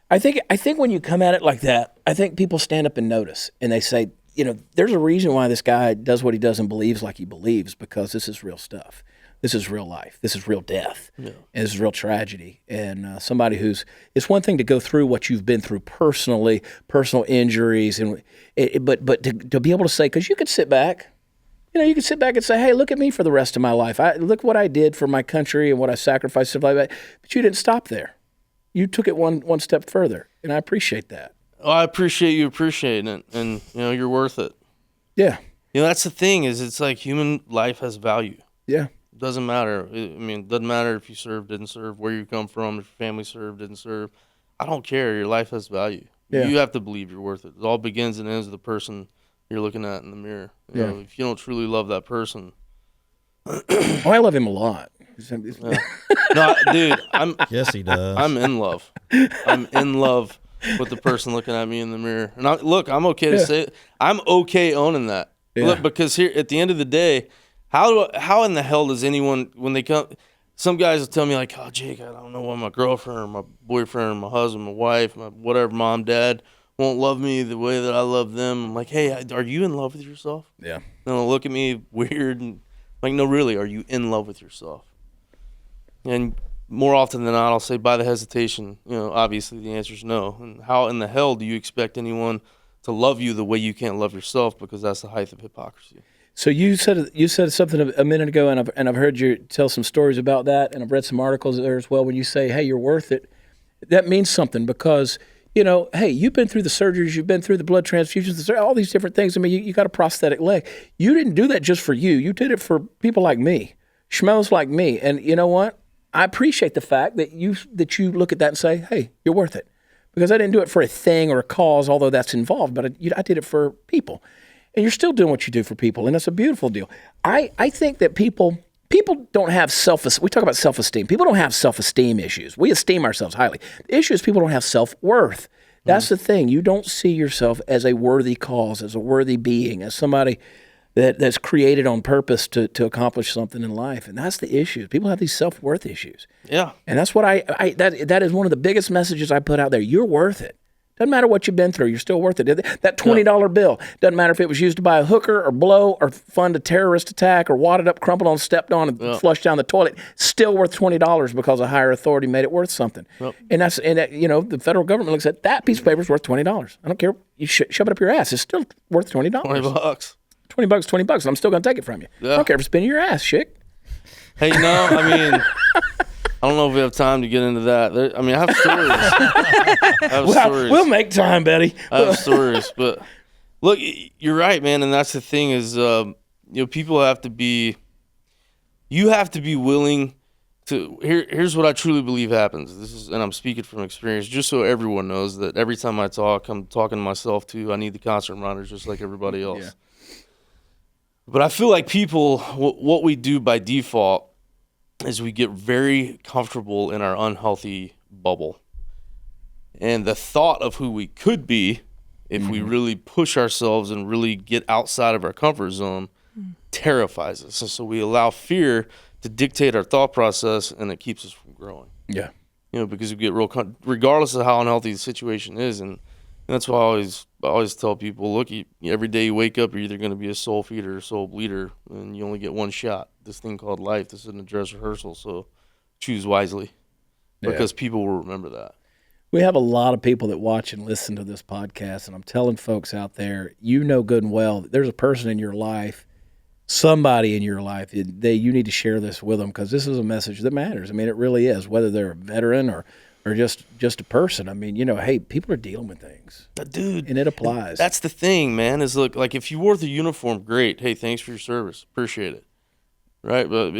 I think when you come at it like that, I think people stand up and notice, and they say, you know, there's a reason why this guy does what he does and believes like he believes, because this is real stuff. This is real life. This is real death. Yeah. And this is real tragedy. And somebody it's one thing to go through what you've been through personally, personal injuries, but to be able to say, because you could sit back, you know, you could sit back and say, hey, look at me for the rest of my life. Look what I did for my country and what I sacrificed, stuff like that. But you didn't stop there. You took it one step further, and I appreciate that. Oh, I appreciate you appreciating it, and you know, you're worth it. Yeah. You know, that's the thing is, it's like human life has value. Yeah. It doesn't matter. I mean, it doesn't matter if you served, didn't serve, where you come from, if your family served, didn't serve. I don't care. Your life has value. Yeah. You have to believe you're worth it. It all begins and ends with the person you're looking at in the mirror. You know, if you don't truly love that person. Oh, I love him a lot. Yeah. No, dude, Yes, he does. I'm in love. I'm in love with the person looking at me in the mirror. And I'm okay to say it. I'm okay owning that. Yeah. Look, because here at the end of the day, how in the hell does anyone, when they come, some guys will tell me like, oh, Jake, I don't know why my girlfriend or my boyfriend or my husband, my wife, my whatever, mom, dad won't love me the way that I love them. I'm like, hey, are you in love with yourself? Yeah. And they'll look at me weird and like, no, really, are you in love with yourself? And more often than not, I'll say by the hesitation, you know, obviously the answer is no. And how in the hell do you expect anyone to love you the way you can't love yourself? Because that's the height of hypocrisy. So you said something a minute ago, and I've heard you tell some stories about that, and I've read some articles there as well. When you say, hey, you're worth it, that means something, because, you know, hey, you've been through the surgeries, you've been through the blood transfusions, all these different things. I mean, you got a prosthetic leg. You didn't do that just for you. You did it for people like me, schmoes like me. And you know what? I appreciate the fact that you look at that and say, hey, you're worth it. Because I didn't do it for a thing or a cause, although that's involved, but I did it for people. And you're still doing what you do for people, and that's a beautiful deal. I think that people don't have self-esteem. We talk about self-esteem. People don't have self-esteem issues. We esteem ourselves highly. The issue is people don't have self-worth. That's the thing. You don't see yourself as a worthy cause, as a worthy being, as somebody that's created on purpose to accomplish something in life. And that's the issue. People have these self-worth issues. Yeah. And that's what that is one of the biggest messages I put out there. You're worth it. Doesn't matter what you've been through. You're still worth it. That $20 bill, doesn't matter if it was used to buy a hooker or blow or fund a terrorist attack or wadded up, crumpled on, stepped on, and flushed down the toilet, still worth $20 because a higher authority made it worth something. And you know, the federal government looks at that piece of paper is worth $20. I don't care. You shove it up your ass. It's still worth $20. $20. $20, and I'm still going to take it from you. Yeah. I don't care if it's spinning your ass, Schick. Hey, no, I mean, I don't know if we have time to get into that. I mean, I have stories. I have stories. We'll make time, Betty. I have stories, but look, you're right, man. And that's the thing is, people have to be. You have to be willing to. Here's what I truly believe happens. This is, and I'm speaking from experience, just so everyone knows that every time I talk, I'm talking to myself too. I need the constant reminders, just like everybody else. Yeah. But I feel like people, what we do by default is we get very comfortable in our unhealthy bubble. And the thought of who we could be if we really push ourselves and really get outside of our comfort zone terrifies us. And so we allow fear to dictate our thought process, and it keeps us from growing. Yeah. Because we get regardless of how unhealthy the situation is. And that's why I always tell people, look, every day you wake up, you're either going to be a soul feeder or a soul bleeder, and you only get one shot. This thing called life, this isn't a dress rehearsal, so choose wisely, because people will remember that. We have a lot of people that watch and listen to this podcast, and I'm telling folks out there, you know good and well, there's a person in your life, somebody in your life, you need to share this with them, because this is a message that matters. I mean, it really is, whether they're a veteran or just a person. I mean, hey, people are dealing with things. Dude. And it applies. That's the thing, man, is look, like if you wore the uniform, great. Hey, thanks for your service. Appreciate it. Right? But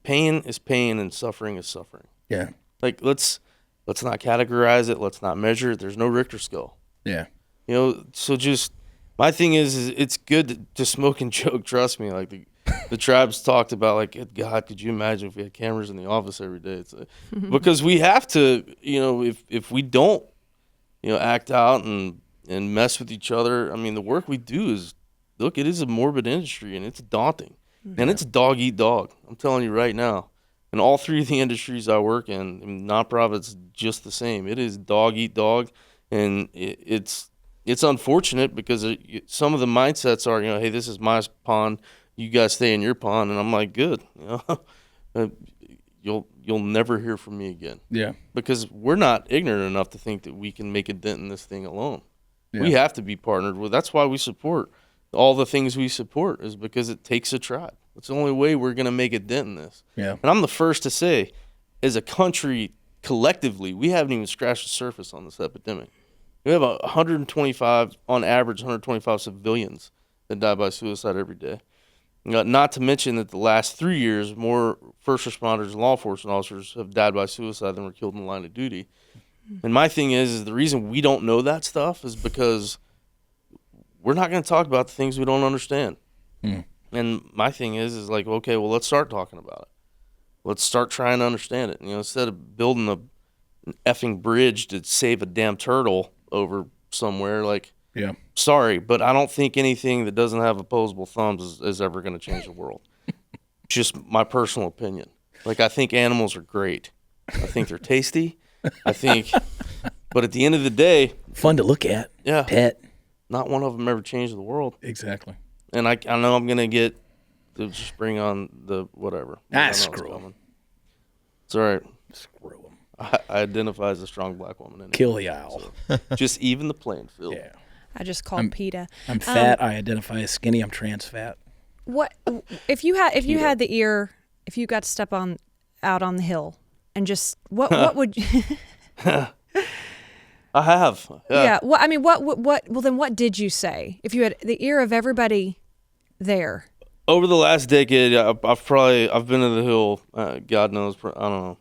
pain is pain and suffering is suffering. Yeah. Like, let's not categorize it. Let's not measure it. There's no Richter scale. Yeah. So just, my thing is it's good to smoke and joke. Trust me. Like the tribes talked about, like, God, could you imagine if we had cameras in the office every day? It's because we have to, if we don't, act out and mess with each other. I mean, the work we do is, look, it is a morbid industry and it's daunting. And it's dog eat dog. I'm telling you right now. In all three of the industries I work in, nonprofits just the same. It is dog eat dog, and it's unfortunate because some of the mindsets are, hey, this is my pond, you guys stay in your pond, and I'm like, good, you'll never hear from me again. Yeah, because we're not ignorant enough to think that we can make a dent in this thing alone. Yeah. We have to be partnered with. That's why we support all the things we support, is because it takes a tribe. It's the only way we're going to make a dent in this. Yeah. And I'm the first to say, as a country, collectively, we haven't even scratched the surface on this epidemic. We have 125, on average, 125 civilians that die by suicide every day. Not to mention that the last 3 years, more first responders and law enforcement officers have died by suicide than were killed in the line of duty. And my thing is the reason we don't know that stuff is because we're not going to talk about the things we don't understand. And my thing is like, okay, well, let's start talking about it. Let's start trying to understand it. Instead of building an effing bridge to save a damn turtle over somewhere, like, sorry, but I don't think anything that doesn't have opposable thumbs is ever going to change the world. Just my personal opinion. Like, I think animals are great. I think they're tasty. But at the end of the day, fun to look at. Yeah. Pet. Not one of them ever changed the world. Exactly. And I know I'm going to get to just bring on the whatever. Screw them. It's all right. Screw them. I identify as a strong black woman. Anyway, kill the owl. So just even the playing field. Yeah. I just called PETA. I'm fat. I identify as skinny. I'm trans fat. What if you had the ear? If you got to step out on the hill and just what would you? I have. Yeah. Well, I mean, what? Well, then, what did you say? If you had the ear of everybody there. Over the last decade, I've been to the hill. God knows, I don't know,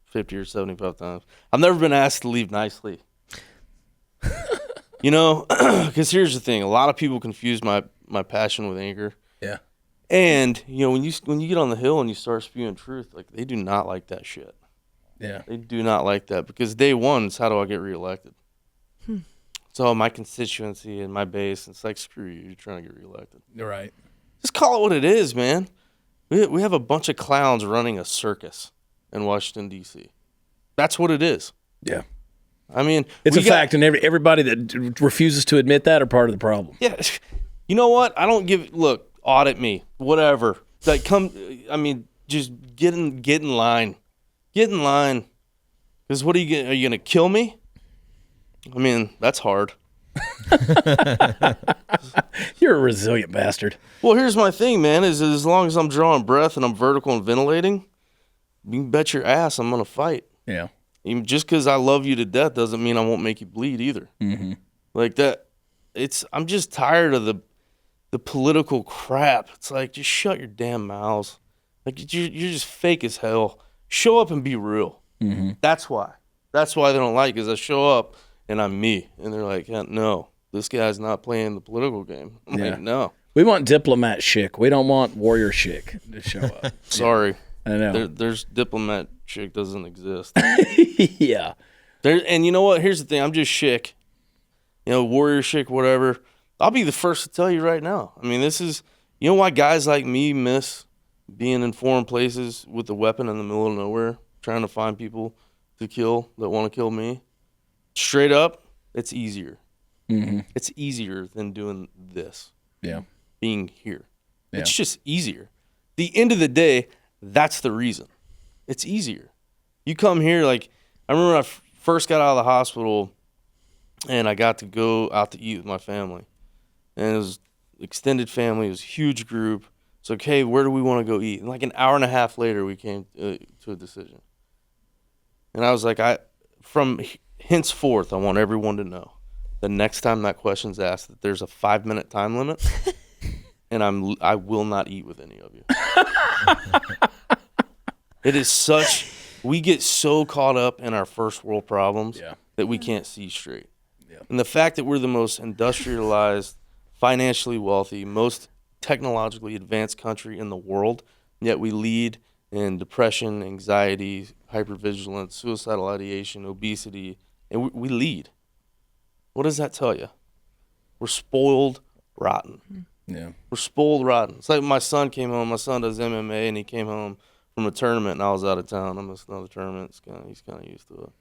50 or 75 times. I've never been asked to leave nicely. Because here's the thing: a lot of people confuse my passion with anger. Yeah. And when you get on the hill and you start spewing truth, like, they do not like that shit. Yeah. They do not like that, because day one is, how do I get reelected? It's all my constituency and my base, and it's like, screw you, you're trying to get reelected. You're right. Just call it what it is, man. We have a bunch of clowns running a circus in Washington, D.C. That's what it is. Yeah. I mean, it's a fact, and everybody that refuses to admit that are part of the problem. Yeah. You know what? I don't look, audit me, whatever. Like, just get in line. Get in line. Because what are you going to kill me? I mean, that's hard. You're a resilient bastard. Well, here's my thing, man, is as long as I'm drawing breath and I'm vertical and ventilating, you can bet your ass I'm gonna fight. Yeah. Even just because I love you to death doesn't mean I won't make you bleed either. Mm-hmm. Like that. I'm just tired of the political crap. It's like, just shut your damn mouths. Like, you're just fake as hell. Show up and be real. Mm-hmm. That's why they don't like, is I show up and I'm me, and they're like, yeah, no, this guy's not playing the political game. I'm like, no. We want diplomat Schick. We don't want warrior Schick to show up. Sorry. I know. There's diplomat Schick doesn't exist. Yeah. And you know what? Here's the thing. I'm just Schick. Warrior Schick, whatever. I'll be the first to tell you right now. I mean, this is, you know why guys like me miss being in foreign places with a weapon in the middle of nowhere, trying to find people to kill that want to kill me? Straight up, it's easier. Mm-hmm. It's easier than doing this. Yeah. Being here. Yeah. It's just easier. The end of the day, that's the reason. It's easier. You come here, like, I remember when I first got out of the hospital and I got to go out to eat with my family. And it was extended family. It was a huge group. It's like, hey, where do we want to go eat? And like an hour and a half later, we came to a decision. And I was like, from henceforth, I want everyone to know the next time that question's asked that there's a 5-minute time limit, and I will not eat with any of you. It is such, we get so caught up in our first world problems that we can't see straight. Yeah. And the fact that we're the most industrialized, financially wealthy, most technologically advanced country in the world, yet we lead in depression, anxiety, hypervigilance, suicidal ideation, obesity, and we lead. What does that tell you? We're spoiled rotten. Yeah. We're spoiled rotten. It's like my son came home. My son does MMA, and he came home from a tournament, and I was out of town. I missed another tournament. He's kind of used to it.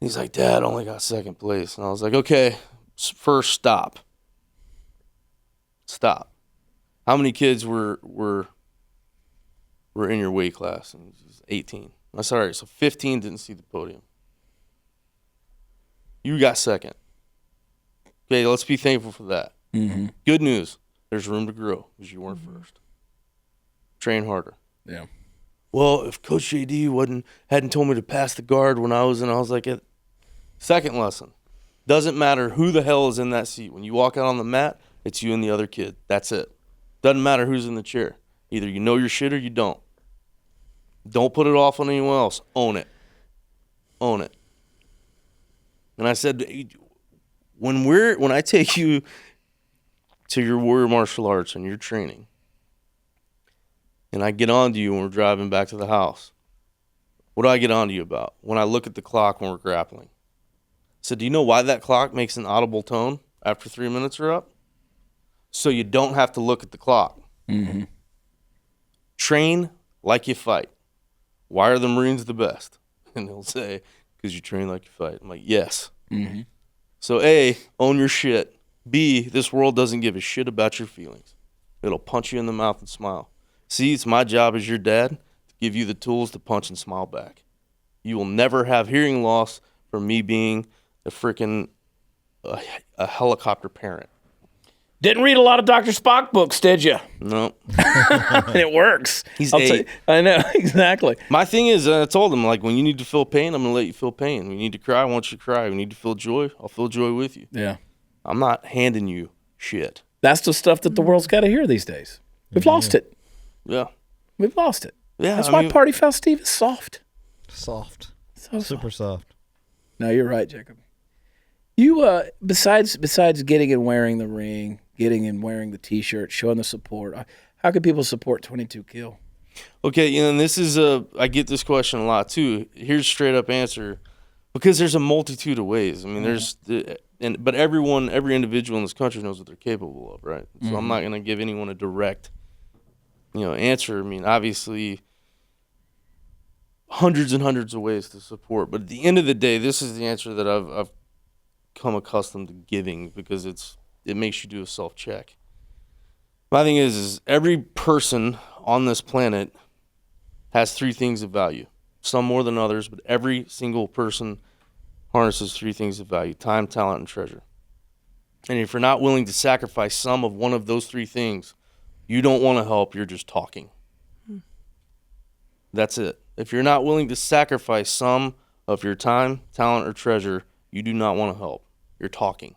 He's like, Dad, I only got second place. And I was like, okay, first stop. Stop. How many kids were in your weight class? And he was 18. I said, all right, so 15 didn't see the podium. You got second. Okay, let's be thankful for that. Mm-hmm. Good news. There's room to grow because you weren't first. Train harder. Yeah. Well, if Coach JD hadn't told me to pass the guard when I was like, second lesson. Doesn't matter who the hell is in that seat. When you walk out on the mat, it's you and the other kid. That's it. Doesn't matter who's in the chair. Either you know your shit or you don't. Don't put it off on anyone else. Own it. Own it. And I said, when I take you to your warrior martial arts and your training, and I get on to you when we're driving back to the house, what do I get on to you about? When I look at the clock when we're grappling. I said, do you know why that clock makes an audible tone after 3 minutes are up? So you don't have to look at the clock. Mm-hmm. Train like you fight. Why are the Marines the best? And they'll say, because you train like you fight. I'm like, yes. Mm-hmm. So A, own your shit. B, this world doesn't give a shit about your feelings. It'll punch you in the mouth and smile. C, it's my job as your dad to give you the tools to punch and smile back. You will never have hearing loss from me being a helicopter parent. Didn't read a lot of Dr. Spock books, did you? No. It works. He's I'll tell 8. you- I know, exactly. My thing is, I told him, like, when you need to feel pain, I'm going to let you feel pain. When you need to cry, I want you to cry. When you need to feel joy, I'll feel joy with you. Yeah. I'm not handing you shit. That's the stuff that the world's got to hear these days. We've lost it. Yeah. We've lost it. Yeah. That's I why mean, Party Foul Steve is soft. Soft. So Super soft. No, you're right, Jacob. You besides getting and wearing the ring, getting and wearing the T-shirt, showing the support, how can people support 22 Kill? Okay, and this is I get this question a lot too. Here's a straight up answer, because there's a multitude of ways. I mean, but every individual in this country knows what they're capable of, right? So I'm not going to give anyone a direct, answer. I mean, obviously, hundreds and hundreds of ways to support, but at the end of the day, this is the answer that I've come accustomed to giving, because it makes you do a self-check. My thing is every person on this planet has 3 things of value. Some more than others, but every single person harnesses 3 things of value: time, talent, and treasure. And if you're not willing to sacrifice some of one of those 3 things, you don't want to help, you're just talking. That's it. If you're not willing to sacrifice some of your time, talent, or treasure, you do not want to help. You're talking.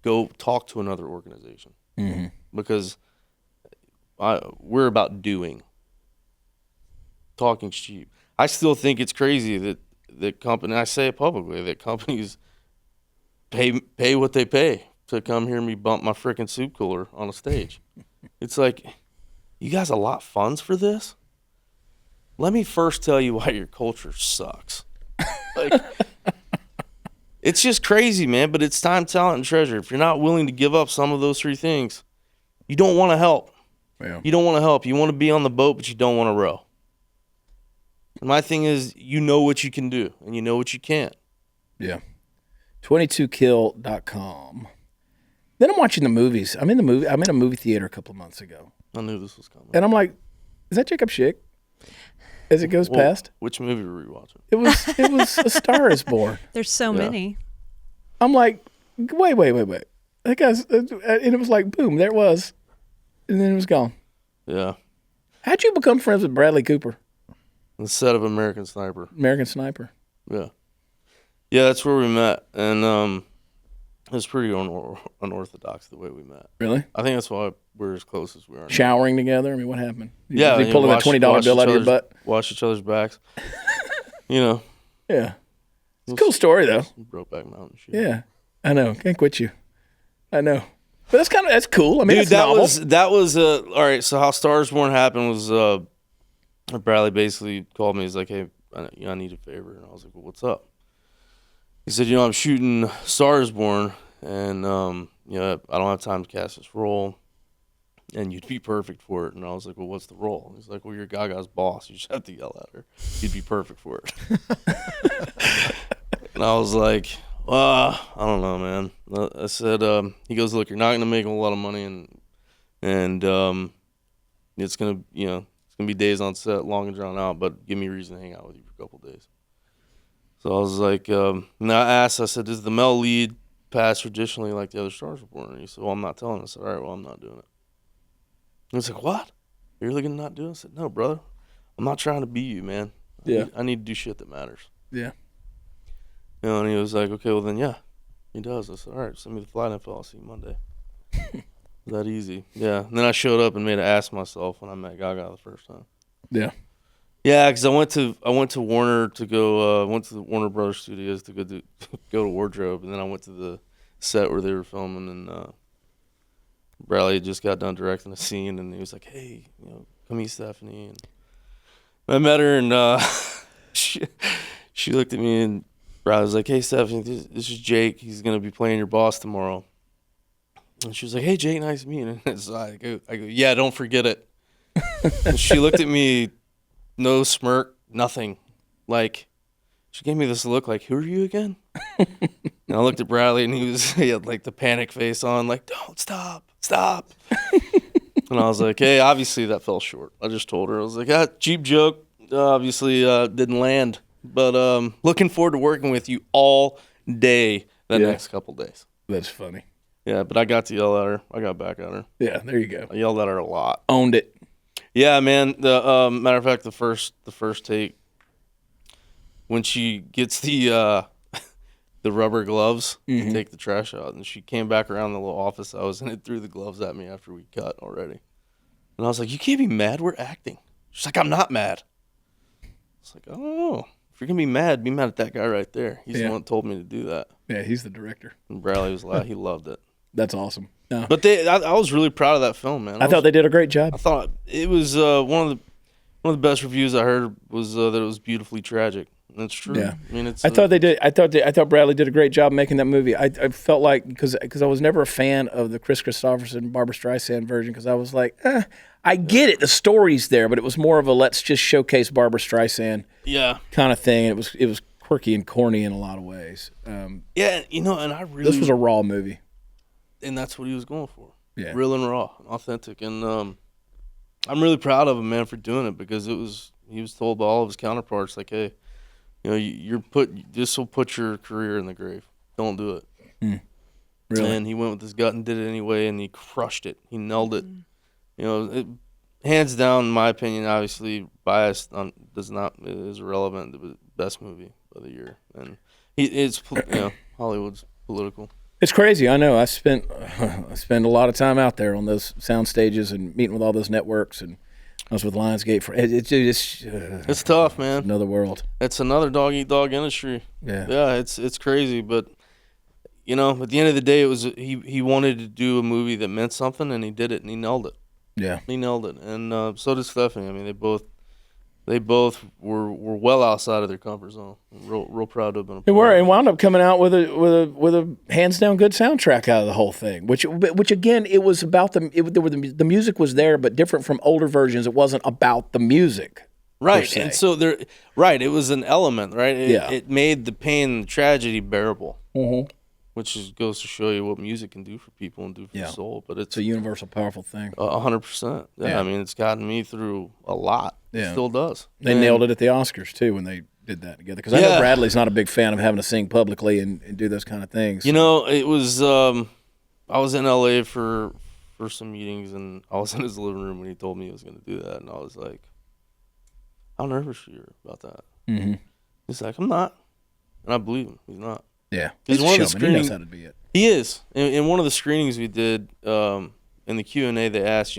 Go talk to another organization. Mm-hmm. Because we're about doing. Talking's cheap. I still think it's crazy that company, I say it publicly, that companies pay what they pay to come hear me bump my freaking soup cooler on a stage. It's like, you guys allot funds for this? Let me first tell you why your culture sucks. Like, it's just crazy, man, but it's time, talent, and treasure. If you're not willing to give up some of those three things, you don't want to help. Yeah. You don't want to help. You want to be on the boat, but you don't want to row. And my thing is, you know what you can do, and you know what you can't. Yeah. 22kill.com. Then I'm watching the movies. I'm in a movie theater a couple of months ago. I knew this was coming. And I'm like, is that Jacob Schick? As it goes past. Which movie were you watching? It was A Star Is Born. There's so many. I'm like, wait. That guy's, and it was like, boom, there it was. And then it was gone. Yeah. How'd you become friends with Bradley Cooper? The set of American Sniper. American Sniper. Yeah. Yeah, that's where we met. And it was pretty unorthodox the way we met. Really? I think that's why we're as close as we are now. Showering together? I mean, what happened? Yeah. You pulling that $20 bill out of your butt? Wash each other's backs. You know. Yeah. It's a cool story, though. Brokeback Mountain shit. Yeah. I know. Can't quit you. I know. But that's cool. I mean, dude, that's that was all right. So how Stars Born happened was Bradley basically called me. He's like, "Hey, I need a favor," and I was like, "Well, what's up?" He said, "I'm shooting Stars Born, and I don't have time to cast this role, and you'd be perfect for it." And I was like, "Well, what's the role?" And he's like, "Well, you're Gaga's boss. You just have to yell at her. You'd be perfect for it." And I was like, I don't know, man. I said, he goes, "Look, you're not gonna make a lot of money, and it's gonna be days on set, long and drawn out, but give me a reason to hang out with you for a couple of days." So I was like, and I said, "Does the male lead pass traditionally like the other Stars Were Born?" And he said, "Well, I'm not telling him." I said, "All right, well, I'm not doing it." And he's like, "What? You're really gonna not do it?" I said, "No, brother. I'm not trying to be you, man. Yeah. I need to do shit that matters." Yeah. And he was like, "Okay, well then, yeah, he does." I said, "All right, send me the flight info. I'll see you Monday." That easy. Yeah. And then I showed up and made an ass of myself when I met Gaga the first time. Yeah. Yeah, because I went to Warner to go went to the Warner Brothers Studios to go to wardrobe, and then I went to the set where they were filming, and Bradley had just got done directing a scene, and he was like, "Hey, come meet Stephanie." And I met her, and she looked at me, and Bradley was like, "Hey, Stephanie, this is Jake. He's gonna be playing your boss tomorrow." And she was like, "Hey, Jake, nice to meet you." And so I go, "Yeah, don't forget it." And she looked at me. No smirk, nothing. Like, she gave me this look like, "Who are you again?" And I looked at Bradley, and he had like the panic face on, like, "Don't stop. And I was like, "Hey, obviously that fell short." I just told her, I was like, cheap joke. Obviously didn't land. But looking forward to working with you all day the next couple days. That's funny. Yeah, but I got to yell at her. I got back at her. Yeah, there you go. I yelled at her a lot. Owned it. Yeah, man. The matter of fact, the first take, when she gets the rubber gloves to take the trash out, and she came back around the little office I was in and threw the gloves at me after we cut already. And I was like, "You can't be mad. We're acting." She's like, "I'm not mad." It's like, "Oh, if you're gonna be mad at that guy right there. He's the one that told me to do that." Yeah, he's the director. And Bradley was like, he loved it. That's awesome. No. But I was really proud of that film, man. I thought they did a great job. I thought it was one of the best reviews I heard was that it was beautifully tragic. And it's true. Yeah. I mean, it's. I thought Bradley did a great job making that movie. I felt like because I was never a fan of the Chris Christopherson Barbra Streisand version because I was like, I get it, the story's there, but it was more of a let's just showcase Barbra Streisand kind of thing. And it was quirky and corny in a lot of ways. Yeah, and I really. This was a raw movie. And that's what he was going for. Yeah. Real and raw, and authentic. And I'm really proud of him, man, for doing it because he was told by all of his counterparts, like, "Hey, this will put your career in the grave. Don't do it." Really? And he went with his gut and did it anyway, and he crushed it. He nailed it. hands down, in my opinion, obviously biased on is irrelevant. The best movie of the year, and it's Hollywood's political. It's crazy. I know. I spend a lot of time out there on those sound stages and meeting with all those networks, and I was with Lionsgate for it's tough, man. Another world. It's another dog eat dog industry. Yeah. It's crazy, but at the end of the day, it was he wanted to do a movie that meant something, and he did it, and he nailed it. Yeah, he nailed it, and so did Stephanie. I mean, they both were well outside of their comfort zone. Real proud to have been a part. They were, and wound up coming out with a hands down good soundtrack out of the whole thing. Which again, it was about the music was there, but different from older versions. It wasn't about the music, right? And so it was an element, right? It made the pain and the tragedy bearable. Mm-hmm. Which goes to show you what music can do for people and do for the soul. But it's a universal, powerful thing. 100%. Yeah. I mean, it's gotten me through a lot. Yeah. It still does. They nailed it at the Oscars, too, when they did that together. Because I know Bradley's not a big fan of having to sing publicly and do those kind of things. It was I was in L.A. for some meetings, and I was in his living room when he told me he was going to do that. And I was like, how nervous are you about that? Mm-hmm. He's like, I'm not. And I believe him. He's not. Yeah, he's one of the screenings. He knows how to be it. He is. In one of the screenings we did, in the Q&A, they asked,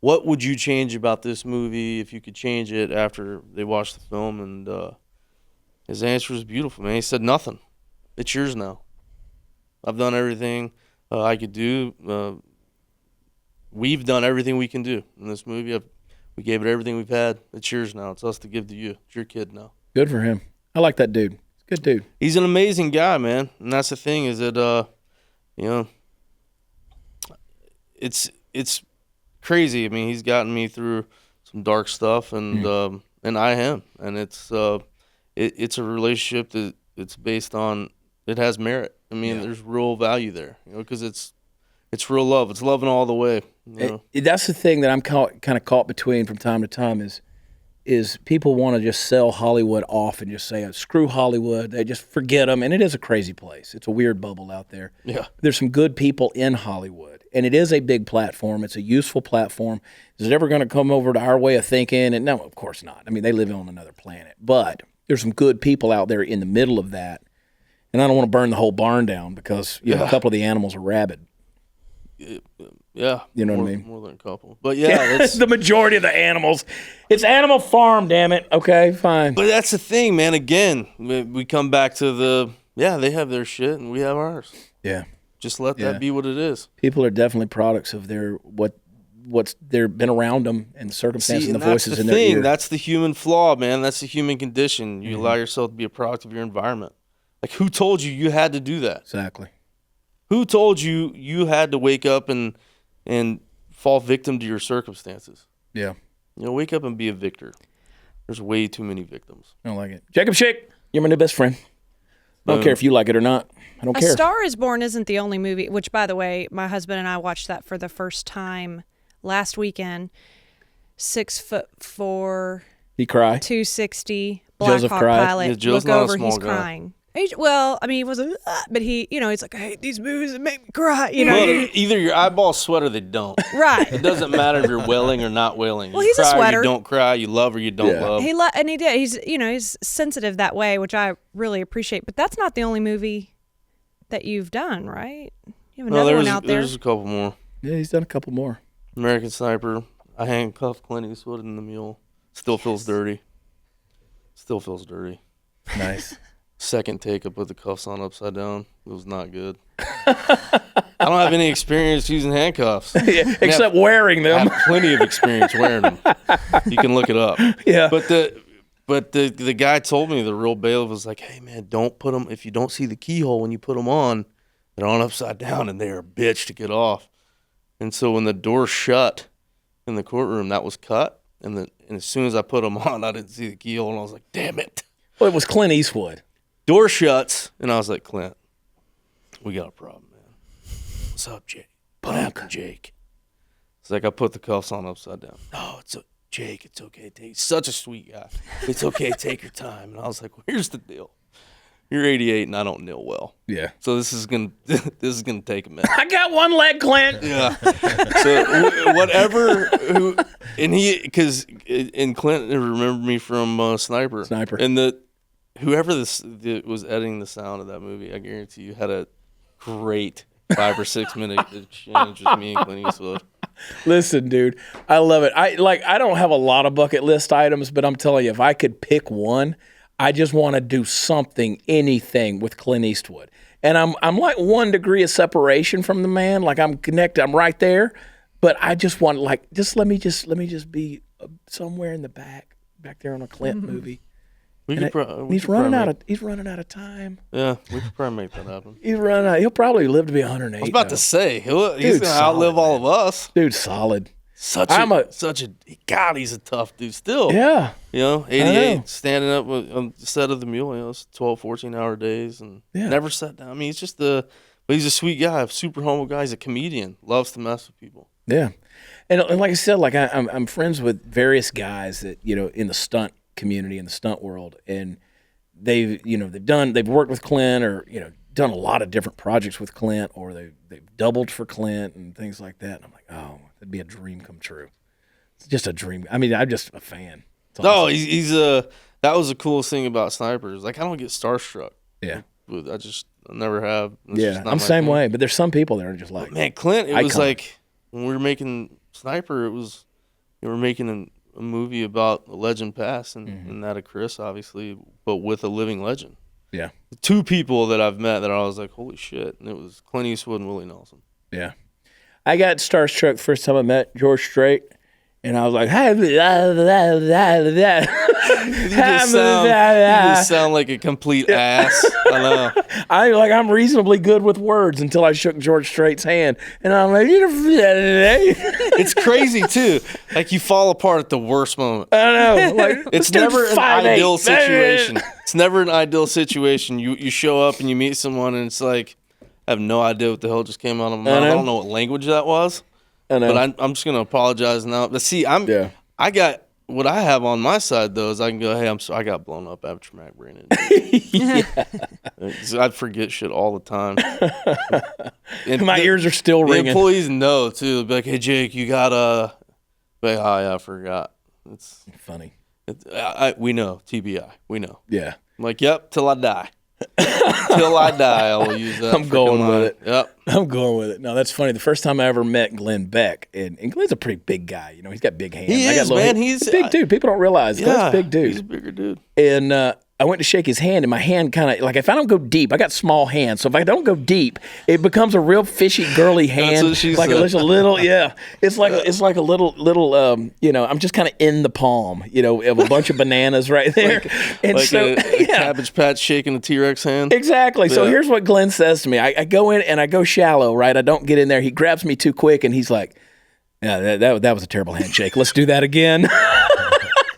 what would you change about this movie if you could change it after they watched the film? And his answer was beautiful, man. He said, nothing. It's yours now. I've done everything I could do. We've done everything we can do in this movie. We gave it everything we've had. It's yours now. It's us to give to you. It's your kid now. Good for him. I like that dude. Good dude. He's an amazing guy, man. And that's the thing is that, it's crazy. I mean, he's gotten me through some dark stuff, and I him. And it's a relationship that it's based on. It has merit. I mean, there's real value there, because it's real love. It's loving all the way. That's the thing that I'm kind of caught between from time to time is people want to just sell Hollywood off and just say, screw Hollywood. They just forget them. And it is a crazy place. It's a weird bubble out there. Yeah. There's some good people in Hollywood. And it is a big platform. It's a useful platform. Is it ever going to come over to our way of thinking? And no, of course not. I mean, they live on another planet. But there's some good people out there in the middle of that. And I don't want to burn the whole barn down because a couple of the animals are rabid. Yeah. You know what I mean? More than a couple. But yeah, the majority of the animals. It's Animal Farm, damn it. Okay, fine. But that's the thing, man. Again, we come back to they have their shit and we have ours. Yeah. Just let that be what it is. People are definitely products of what's been around them and the circumstances and the voices in their ear. That's the human flaw, man. That's the human condition. You allow yourself to be a product of your environment. Like, who told you had to do that? Exactly. Who told you had to wake up and fall victim to your circumstances? Yeah. Wake up and be a victor. There's way too many victims. I don't like it. Jacob Schick, you're my new best friend. I don't care if you like it or not. I don't care. A Star is Born isn't the only movie, which, by the way, my husband and I watched that for the first time last weekend. 6'4". He cried. 260. Black Joseph Hawk cried. Pilot. Yeah, Joe's Look not a over, small he's guy. crying. Well, I mean, he wasn't, but he's like, I hate these movies that make me cry. Well, either your eyeballs sweat or they don't. Right. It doesn't matter if you're wailing or not wailing. Well, you he's cry a sweater. Or you don't cry. You love or you don't love. And he did. He's sensitive that way, which I really appreciate. But that's not the only movie that you've done, right? You have another one out there. There's a couple more. Yeah, he's done a couple more. American Sniper. I handcuffed Clint Eastwood in the mule. Still feels dirty. Still feels dirty. Nice. Second take, I put the cuffs on upside down. It was not good. I don't have any experience using handcuffs. Yeah, except wearing them. I have plenty of experience wearing them. You can look it up. Yeah. But the guy told me, the real bailiff was like, hey, man, don't put them, if you don't see the keyhole when you put them on, they're on upside down and they're a bitch to get off. And so when the door shut in the courtroom, that was cut. And as soon as I put them on, I didn't see the keyhole and I was like, damn it. Well, it was Clint Eastwood. Door shuts, and I was like, Clint, we got a problem, man. What's up, Jake? What happened, Jake? It's like, I put the cuffs on upside down. No, Jake, it's okay. He's such a sweet guy. It's okay, take your time. And I was like, well, here's the deal. You're 88, and I don't kneel well. Yeah. So this is gonna take a minute. I got one leg, Clint. Yeah. So whatever And Clint remembered me from Sniper. And whoever was editing the sound of that movie, I guarantee you had a great 5 or 6 minute exchange with me and Clint Eastwood. Listen, dude, I love it. I don't have a lot of bucket list items, but I'm telling you, if I could pick one, I just want to do anything with Clint Eastwood. And I'm like 1 degree of separation from the man. Like I'm connected, I'm right there. But I just want let me just be somewhere in the back there on a Clint movie. He's running out of time. Yeah, we could probably make that happen. He's running out. He'll probably live to be 108. I was about to say he's gonna outlive all of us. Dude, solid. God, he's a tough dude still. Yeah. 88, standing up on the set of The Mule. It's 12, 14-hour days, and never sat down. I mean, but he's a sweet guy, a super humble guy. He's a comedian, loves to mess with people. Yeah, and like I said, like I'm friends with various guys that in the stunt community, in the stunt world, and they've worked with Clint, or done a lot of different projects with Clint, or they've doubled for Clint and things like that. And I'm like, oh, that'd be a dream come true. It's just a dream. I mean, I'm just a fan. No, he's that was the coolest thing about Snipers. Like, I don't get starstruck. Yeah, I never have. I'm same way. But there's some people that are just like, man, Clint. It was like when we were making Sniper. It was we were making a movie about a legend past, and that of Chris, obviously, but with a living legend. Yeah, 2 people that I've met that I was like, holy shit, and it was Clint Eastwood and Willie Nelson. Yeah, I got starstruck first time I met George Strait. And I was like, hey, You just sound like a complete ass. I know. I'm reasonably good with words until I shook George Strait's hand, and I'm like, it's crazy too. Like, you fall apart at the worst moment. I know. Like, it's never an ideal situation. It's never an ideal situation. You show up and you meet someone, and it's like, I have no idea what the hell just came out of my mouth. I don't know what language that was. I know. But I'm just gonna apologize now. But see, I got what I have on my side though is I can go, hey, I'm sorry, I got blown up. I have traumatic brain injury. I forget shit all the time. And my ears are still ringing. The employees know too. They'll be like, hey, Jake, you gotta. Like, oh yeah, I forgot. It's funny. We know, TBI. We know. Yeah. I'm like, yep, till I die. Till I die, I will use that. I'm going with it. Yep. I'm going with it. No, that's funny. The first time I ever met Glenn Beck, and Glenn's a pretty big guy. He's got big hands. He is, man. He's a big dude. People don't realize. Glenn's a big dude. He's a bigger dude. And I went to shake his hand, and my hand kind of, like, if I don't go deep, I got small hands. So if I don't go deep, it becomes a real fishy, girly hand. That's what she like said. It's a little, yeah. It's like a little, I'm just kind of in the palm, of a bunch of bananas right there. A Cabbage Patch shaking a T-Rex hand. Exactly. Yeah. So here's what Glenn says to me. I go in and I go shallow, right? I don't get in there. He grabs me too quick, and he's like, yeah, that was a terrible handshake. Let's do that again.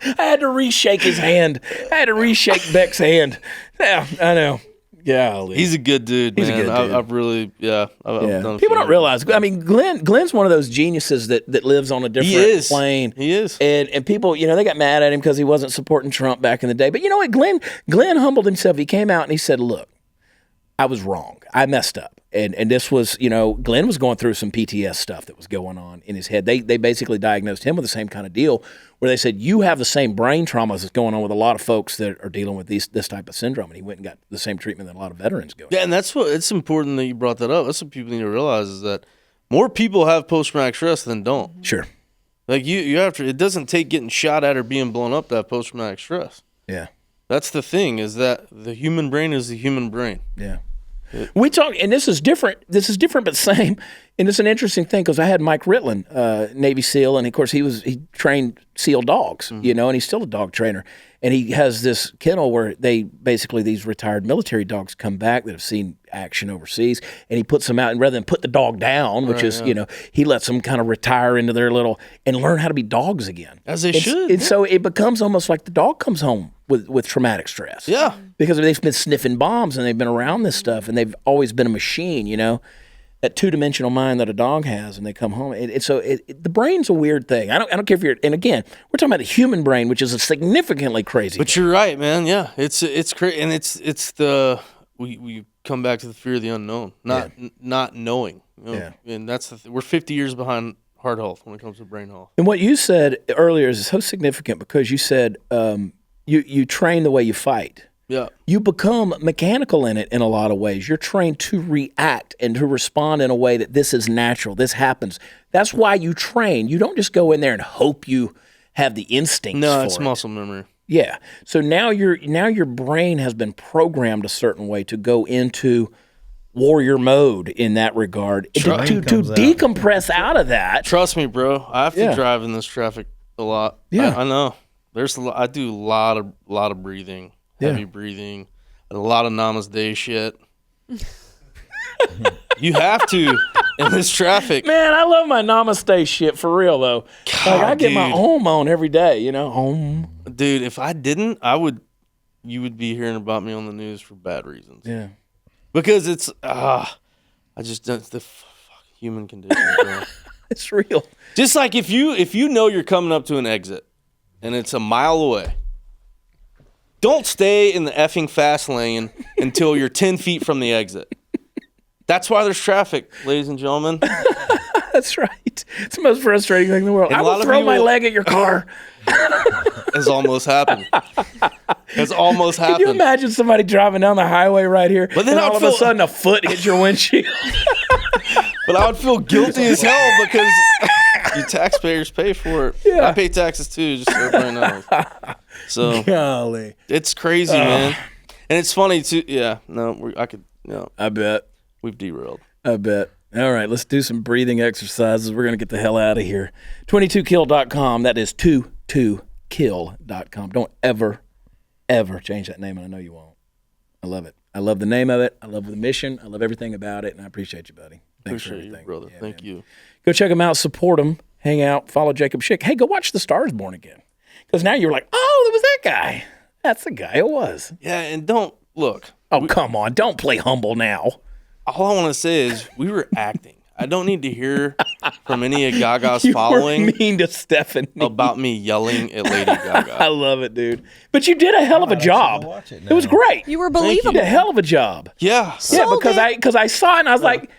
I had to reshake his hand. I had to reshake Beck's hand. Yeah, I know. Yeah, he's a good dude, man. He's a good dude. I've really, I've done people don't realize. I mean, Glenn's one of those geniuses that lives on a different plane. He is. And people, they got mad at him because he wasn't supporting Trump back in the day. But you know what? Glenn humbled himself. He came out and he said, look, I was wrong. I messed up. And this was, Glenn was going through some PTS stuff that was going on in his head. They basically diagnosed him with the same kind of deal where they said, you have the same brain traumas that's going on with a lot of folks that are dealing with this type of syndrome. And he went and got the same treatment that a lot of veterans go. Yeah, and it's important that you brought that up. That's what people need to realize is that more people have post-traumatic stress than don't. Sure. Like you have to, it doesn't take getting shot at or being blown up to have post-traumatic stress. Yeah. That's the thing, is that the human brain is the human brain. Yeah. We talk, and this is different. This is different, but same. And it's an interesting thing because I had Mike Ritlin, Navy SEAL, and of course he trained SEAL dogs, and he's still a dog trainer. And he has this kennel where these retired military dogs come back that have seen action overseas, and he puts them out, and rather than put the dog down, which he lets them kind of retire into their little and learn how to be dogs again, as they should. And so it becomes almost like the dog comes home with traumatic stress. Yeah. Because they've been sniffing bombs and they've been around this stuff and they've always been a machine, that two-dimensional mind that a dog has, and they come home. The brain's a weird thing. I don't care if you're, and again, we're talking about the human brain, which is a significantly crazy. But you're right, man. Yeah, it's crazy, and it's the we come back to the fear of the unknown, not knowing. Yeah. And that's we're 50 years behind heart health, when it comes to brain health. And what you said earlier is so significant because you said you train the way you fight. Yeah. You become mechanical in it in a lot of ways. You're trained to react and to respond in a way that this is natural. This happens. That's why you train. You don't just go in there and hope you have the instincts. No, for it's it. muscle memory. Yeah. So now your brain has been programmed a certain way to go into warrior mode in that regard. To decompress out of that. Trust me, bro. I have to drive in this traffic a lot. Yeah. I know. I do a lot of breathing. Heavy breathing, and a lot of namaste shit. You have to in this traffic. Man, I love my namaste shit for real though. God, I get my Om on every day, you know. Om. Dude, if I didn't, you would be hearing about me on the news for bad reasons. Yeah. Because it's it's the human condition, bro. It's real. Just like if you know you're coming up to an exit and it's a mile away. Don't stay in the effing fast lane until you're 10 feet from the exit. That's why there's traffic, ladies and gentlemen. That's right. It's the most frustrating thing in the world. And I will throw my leg at your car. Has almost happened. Can you imagine somebody driving down the highway right here, but then and all of a sudden a foot hits your windshield? But I would feel guilty as hell because you taxpayers pay for it. Yeah. I pay taxes too, just so everybody knows. So Golly. it's crazy, man. And it's funny too. Yeah, no, I bet. We've derailed. I bet. All right, let's do some breathing exercises. We're going to get the hell out of here. 22kill.com. That is 22kill.com. Don't ever change that name, and I know you won't. I love it. I love the name of it. I love the mission. I love everything about it, and I appreciate you, buddy. Thanks for Appreciate everything. you, brother. Yeah, Thank man. you. Go check them out. Support them. Hang out. Follow Jacob Schick. Hey, go watch The Stars Born again. Because now you're like, oh, it was that guy. That's the guy it was. Yeah, and don't look. Oh, come on. Don't play humble now. All I want to say is we were acting. I don't need to hear from any of Gaga's You following were mean to Stephanie. about me yelling at Lady Gaga. I love it, dude. But you did a hell of a job. watch it It was now. great. You were You believable. did a hell of a job. Yeah. Yeah, because I saw it and I was like,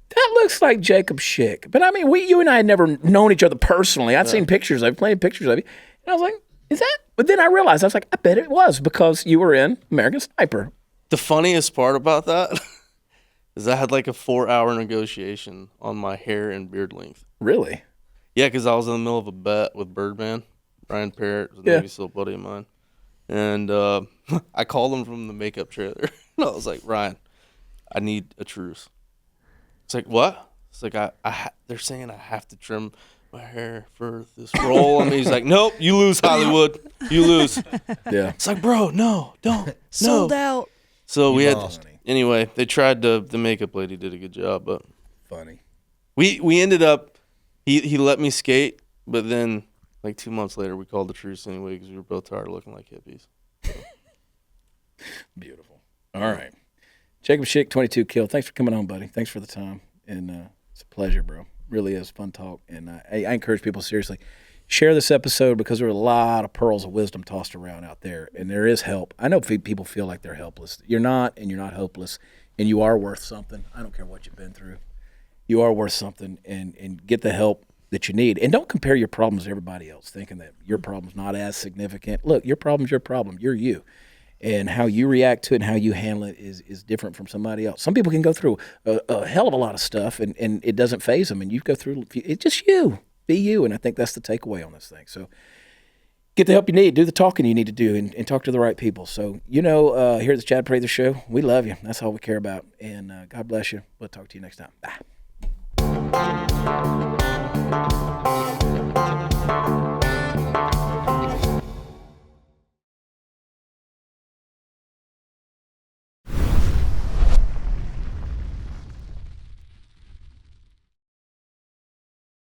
that looks like Jacob Schick. But I mean, you and I had never known each other personally. I'd seen pictures of you, plenty of pictures of you. And I was like, is that? But then I realized, I was like, I bet it was because you were in American Sniper. The funniest part about that is I had like a 4-hour negotiation on my hair and beard length. Really? Yeah, because I was in the middle of a bet with Birdman, Brian Parrott, a Navy SEAL buddy of mine. And I called him from the makeup trailer. And I was like, Ryan, I need a truce. It's like, what? It's like, they're saying I have to trim my hair for this role. And he's like, nope, you lose, Hollywood. You lose. Yeah. It's like, bro, no, don't. Sold no. out. So we had, lost. anyway, they tried to, the makeup lady did a good job, but Funny. we ended up, he let me skate, but then like 2 months later we called the truce anyway because we were both tired of looking like hippies. Beautiful. All right. Jacob Schick, 22kill. Thanks for coming on, buddy. Thanks for the time. And it's a pleasure, bro. Really is fun talk. And I encourage people, seriously, share this episode because there are a lot of pearls of wisdom tossed around out there. And there is help. I know people feel like they're helpless. You're not, and you're not hopeless. And you are worth something. I don't care what you've been through. You are worth something. And get the help that you need. And don't compare your problems to everybody else, thinking that your problem's not as significant. Look, your problem's your problem. You're you. And how you react to it and how you handle it is different from somebody else. Some people can go through a hell of a lot of stuff and it doesn't faze them. And you go through, it's just you. Be you. And I think that's the takeaway on this thing. So get the help you need. Do the talking you need to do and talk to the right people. So, here at the Chad Prather Show, we love you. That's all we care about. And God bless you. We'll talk to you next time. Bye.